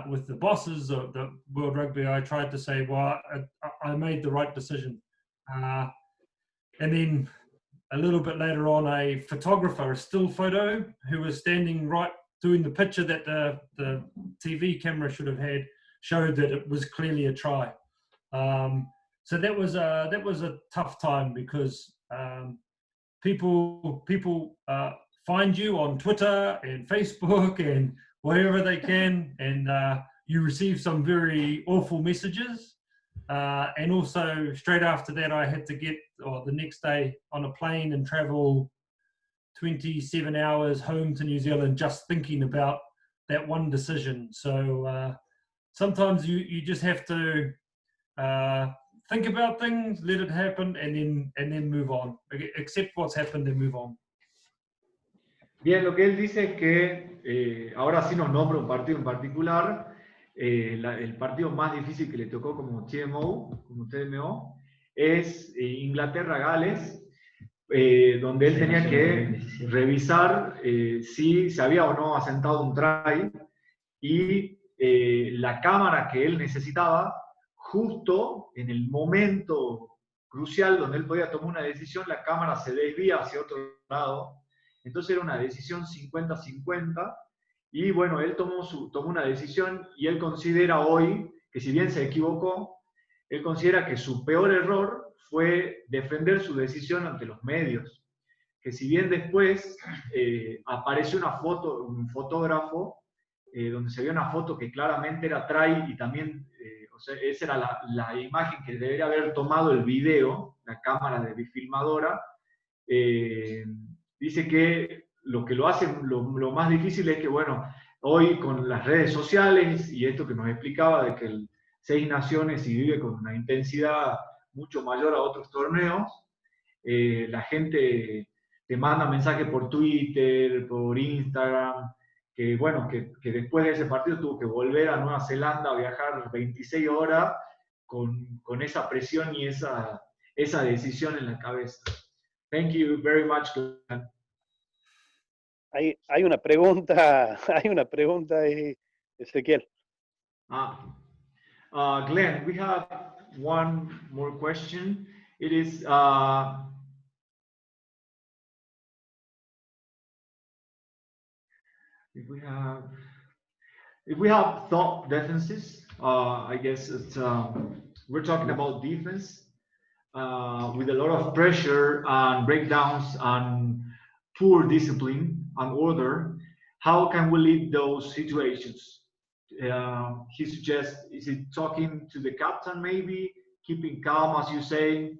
with the bosses of the World Rugby, I tried to say, well, I made the right decision. And then a little bit later on, a photographer, a still photo, who was standing right doing the picture that the TV camera should have had, showed that it was clearly a try. So that was a tough time, because people find you on Twitter and Facebook and wherever they can, and you receive some very awful messages. And also straight after that, I had to get, the next day, on a plane and travel 27 hours home to New Zealand just thinking about that one decision. So sometimes you just have to think about things, let it happen, and then move on. Accept what's happened and move on. Bien, lo que él dice es que ahora sí nos nombra un partido en particular. El partido más difícil que le tocó como TMO, es Inglaterra-Gales, donde él tenía que revisar si se había o no asentado un try, y la cámara que él necesitaba, justo en el momento crucial donde él podía tomar una decisión, la cámara se desvía hacia otro lado. Entonces era una decisión 50-50, y bueno, él tomó una decisión, y él considera hoy que, si bien se equivocó, él considera que su peor error fue defender su decisión ante los medios. Que si bien después apareció una foto, un fotógrafo, donde se vio una foto que claramente era try, y también, o sea, esa era la imagen que debería haber tomado el video, la cámara de bifilmadora. Dice que lo hace lo más difícil es que, bueno, hoy con las redes sociales y esto que nos explicaba de que el Seis Naciones y vive con una intensidad mucho mayor a otros torneos, la gente te manda mensajes por Twitter, por Instagram, que bueno, que después de ese partido tuvo que volver a Nueva Zelanda a viajar 26 horas con esa presión y esa decisión en la cabeza. Thank you very much, Glenn. Hay una pregunta, Ezequiel. Glenn, we have one more question. It is if we have thought defenses, I guess it's we're talking about defense with a lot of pressure and breakdowns and poor discipline and order. How can we lead those situations? He suggests, is it talking to the captain, maybe keeping calm, as you say?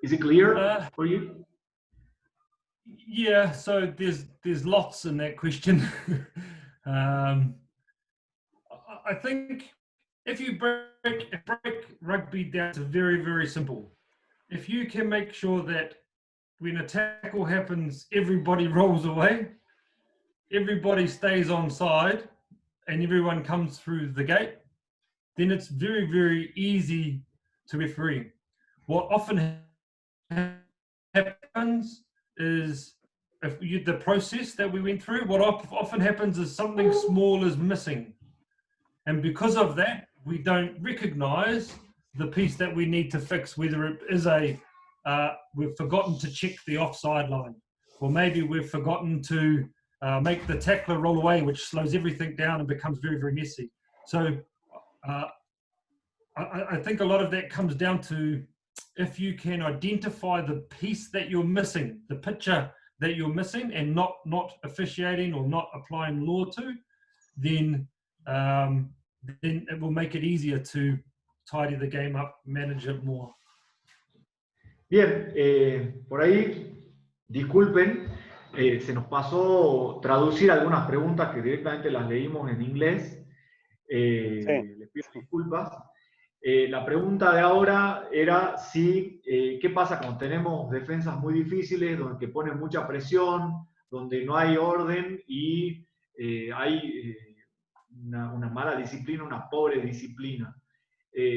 Is it clear for you? Yeah, so there's lots in that question. I think if you break rugby down to very, very simple, if you can make sure that when a tackle happens, everybody rolls away, everybody stays on side, and everyone comes through the gate, then it's very, very easy to referee. What often happens is, the process that we went through, what often happens is something small is missing. And because of that, we don't recognize the piece that we need to fix, whether it is we've forgotten to check the offside line, or maybe we've forgotten to make the tackler roll away, which slows everything down and becomes very, very messy. So I think a lot of that comes down to, if you can identify the piece that you're missing, the picture that you're missing, and not officiating or not applying law to, then it will make it easier to tidy the game up, manage it more. Bien, por ahí, disculpen, se nos pasó traducir algunas preguntas que directamente las leímos en inglés. Sí. Les pido disculpas. La pregunta de ahora era si, ¿qué pasa cuando tenemos defensas muy difíciles, donde ponen mucha presión, donde no hay orden y hay una mala disciplina, una pobre disciplina?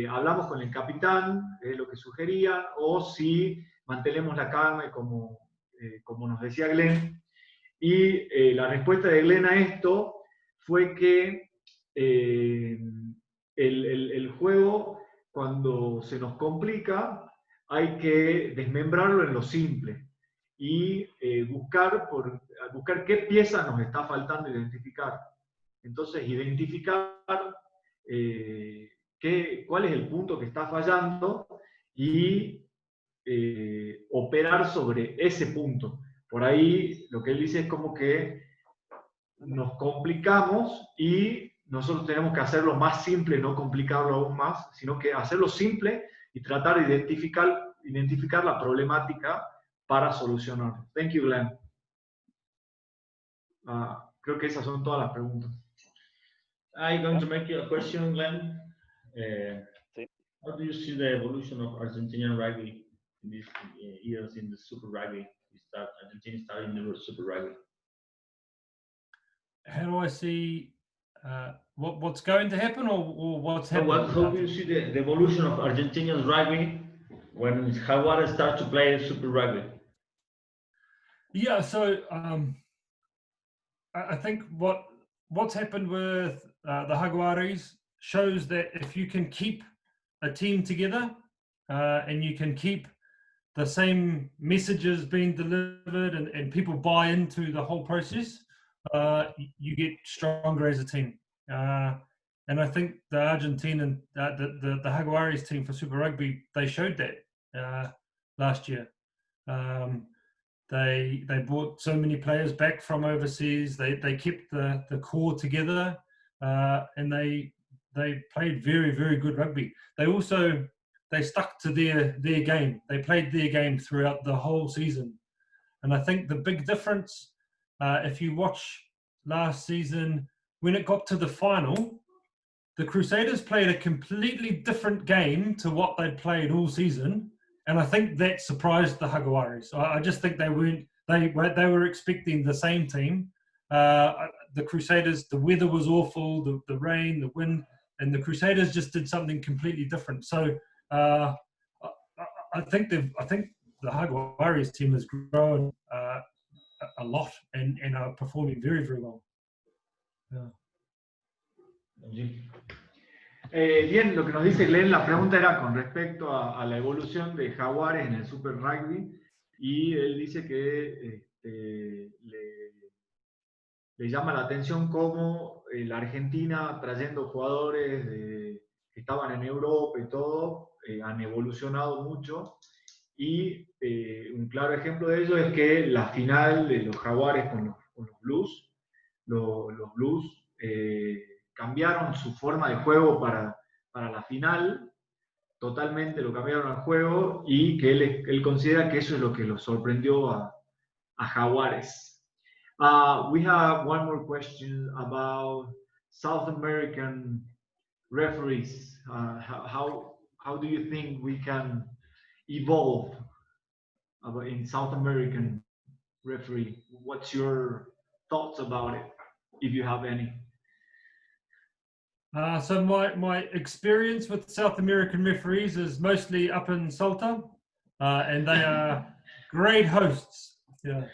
Hablamos con el capitán, lo que sugería, o si mantenemos la calma, como nos decía Glenn. Y la respuesta de Glenn a esto fue que el juego, cuando se nos complica, hay que desmembrarlo en lo simple y buscar qué pieza nos está faltando identificar. Entonces, identificar cuál es el punto que está fallando y operar sobre ese punto. Por ahí lo que él dice es como que nos complicamos y nosotros tenemos que hacerlo más simple, no complicarlo aún más, sino que hacerlo simple y tratar de identificar la problemática para solucionarlo. Thank you, Glenn. Creo que esas son todas las preguntas. I'm going to make you a question, Glenn. Sí. How do you see the evolution of Argentinian rugby in these years in the Super Rugby? Argentina starting the Super Rugby. How do I see what's going to happen, or what's happening? How do you see the evolution of Argentinian rugby when Jaguares start to play Super Rugby? Yeah, so I think what's happened with the Jaguares shows that if you can keep a team together and you can keep the same messages being delivered and people buy into the whole process, you get stronger as a team. And I think the Argentine the Jaguares team for Super Rugby, they showed that last year. They brought so many players back from overseas. They kept the core together, and they played very, very good rugby. They stuck to their game. They played their game throughout the whole season. And I think the big difference, if you watch last season, when it got to the final, the Crusaders played a completely different game to what they'd played all season. And I think that surprised the Jaguares. I just think they were expecting the same team. The Crusaders, the weather was awful, the rain, the wind, and the Crusaders just did something completely different. So I think the Jaguares team has grown a lot and are performing very, very well. Yeah. Bien, lo que nos dice Glenn, la pregunta era con respecto a la evolución de Jaguares en el Super Rugby, y él dice que le llama la atención cómo la Argentina, trayendo jugadores que estaban en Europa y todo, han evolucionado mucho, y un claro ejemplo de ello es que la final de los Jaguares con los Blues, los Blues cambiaron su forma de juego para la final, totalmente lo cambiaron al juego, y que él considera que eso es lo que lo sorprendió a Jaguares. We have one more question about South American referees. How do you think we can evolve in South American referee? What's your thoughts about it, if you have any? So my experience with South American referees is mostly up in Salta, and they are great hosts. Yeah.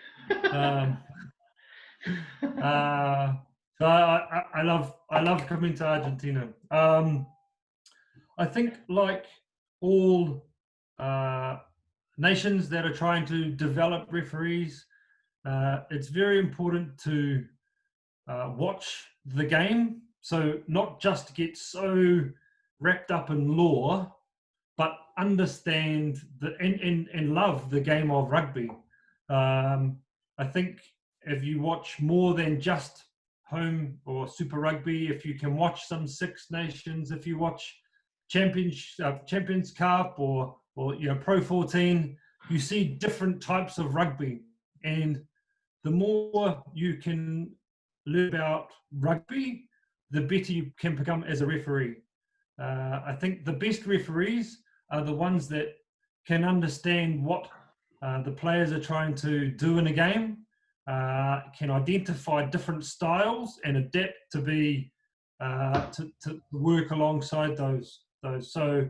So I love coming to Argentina. I think, like all nations that are trying to develop referees. It's very important to watch the game, so not just get so wrapped up in law, but understand and love the game of rugby. I think if you watch more than just home or Super Rugby, if you can watch some Six Nations, if you watch Champions Cup or Pro 14, you see different types of rugby, and the more you can learn about rugby, the better you can become as a referee. I think the best referees are the ones that can understand what the players are trying to do in a game, can identify different styles and adapt to be to work alongside those. So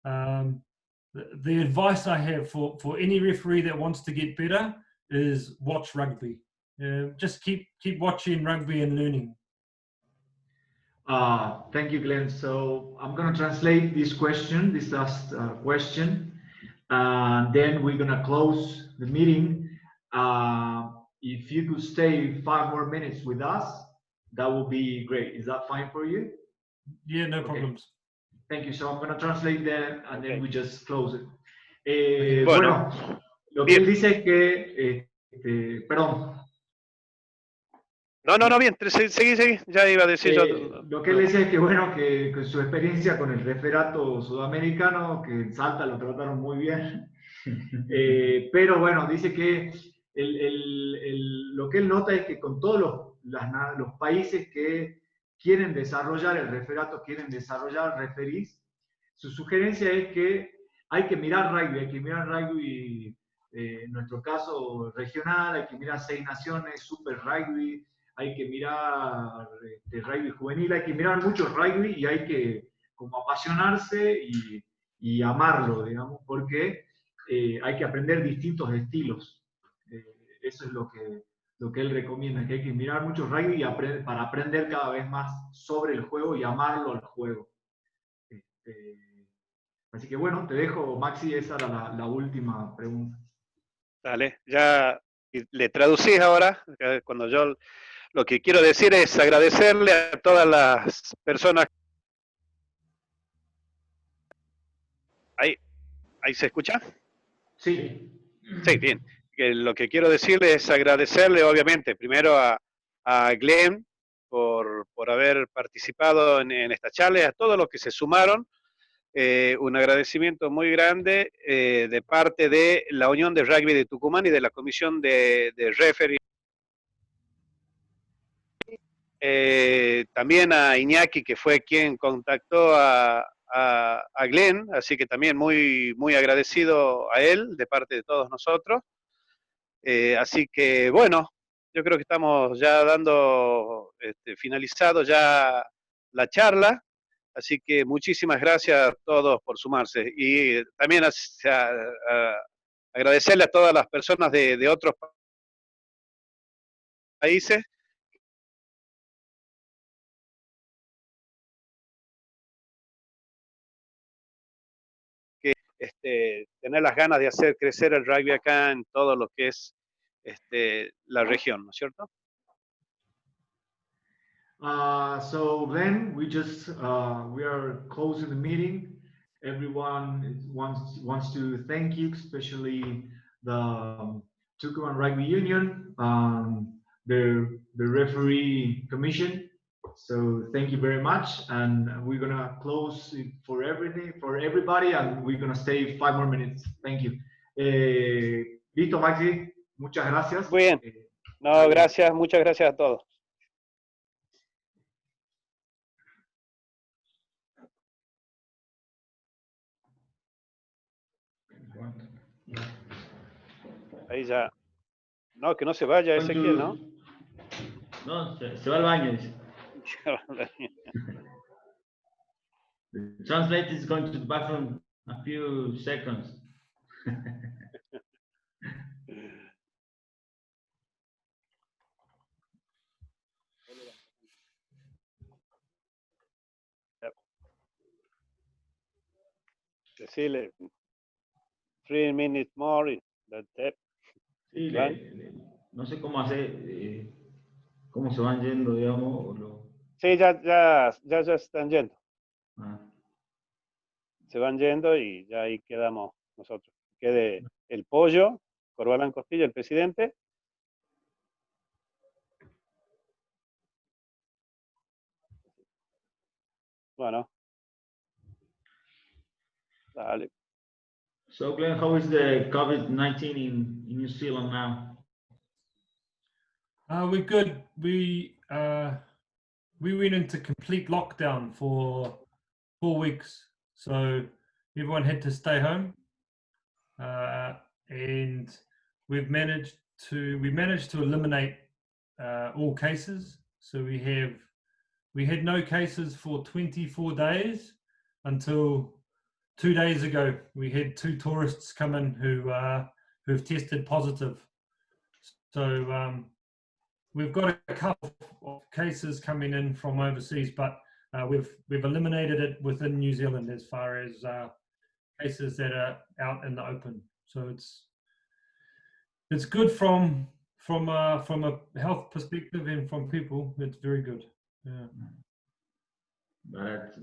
the advice I have for any referee that wants to get better is watch rugby. Just keep watching rugby and learning. Thank you, Glenn. So I'm going to translate this question, this last question, and then we're going to close the meeting. If you could stay 5 more minutes with us, that would be great. Is that fine for you? Yeah, no problems. Thank you. So I'm going to translate that, and then we just close it. Bueno, lo que él dice es que, perdón. No, bien, seguí, ya iba a decir yo. Lo que él dice es que, bueno, que su experiencia con el referato sudamericano, que en Salta lo trataron muy bien, pero bueno, dice que lo que él nota es que con todos los países que quieren desarrollar el referato, quieren desarrollar referís, su sugerencia es que hay que mirar rugby, en nuestro caso regional, hay que mirar 6 naciones, Super Rugby, hay que mirar rugby juvenil, hay que mirar mucho rugby y hay que como apasionarse y amarlo, digamos, porque hay que aprender distintos estilos. Eso es lo que él recomienda, que hay que mirar mucho rugby para aprender cada vez más sobre el juego y amarlo al juego. Así que bueno, te dejo, Maxi, esa era la última pregunta. Dale, ya le traducís ahora, cuando yo lo que quiero decir es agradecerle a todas las personas. ¿Ahí se escucha? Sí. Sí, bien. Lo que quiero decirle es agradecerle, obviamente, primero a Glenn por haber participado en esta charla y a todos los que se sumaron. Un agradecimiento muy grande de parte de la Unión de Rugby de Tucumán y de la Comisión de Referee. También a Iñaki, que fue quien contactó a Glenn, así que también muy, muy agradecido a él de parte de todos nosotros. Así que bueno, yo creo que estamos ya dando finalizado ya la charla, así que muchísimas gracias a todos por sumarse y también agradecerle a todas las personas de otros países que tener las ganas de hacer crecer el rugby acá en todo lo que es la región, ¿no es cierto? So then we are closing the meeting. Everyone wants to thank you, especially the Tucumán Rugby Union, the referee commission. So thank you very much, and we're gonna close it for everybody, and we're gonna stay 5 more minutes. Thank you. Listo, Maxi. Muchas gracias. Muy bien. No, gracias. Muchas gracias a todos. Ahí ya. No, que no se vaya Ezequiel, ¿no? No, se va al baño, dice. The translator is going to the bathroom a few seconds. decirle 3 minutes more y that's it. Sí, Glenn. no sé cómo hacer, cómo se van yendo, digamos. Sí, ya están yendo. Ah. Se van yendo y ya ahí quedamos nosotros. Quede el pollo, Corbalán Costilla, el presidente. Bueno. Dale. So Glenn, how is the COVID-19 in New Zealand now? We're good. We went into complete lockdown for 4 weeks, so everyone had to stay home, and we managed to eliminate all cases. So we had no cases for 24 days until 2 days ago. We had 2 tourists come in who've tested positive. So we've got a couple of cases coming in from overseas, but we've eliminated it within New Zealand as far as cases that are out in the open. So it's good from a health perspective and from people. It's very good. Yeah. But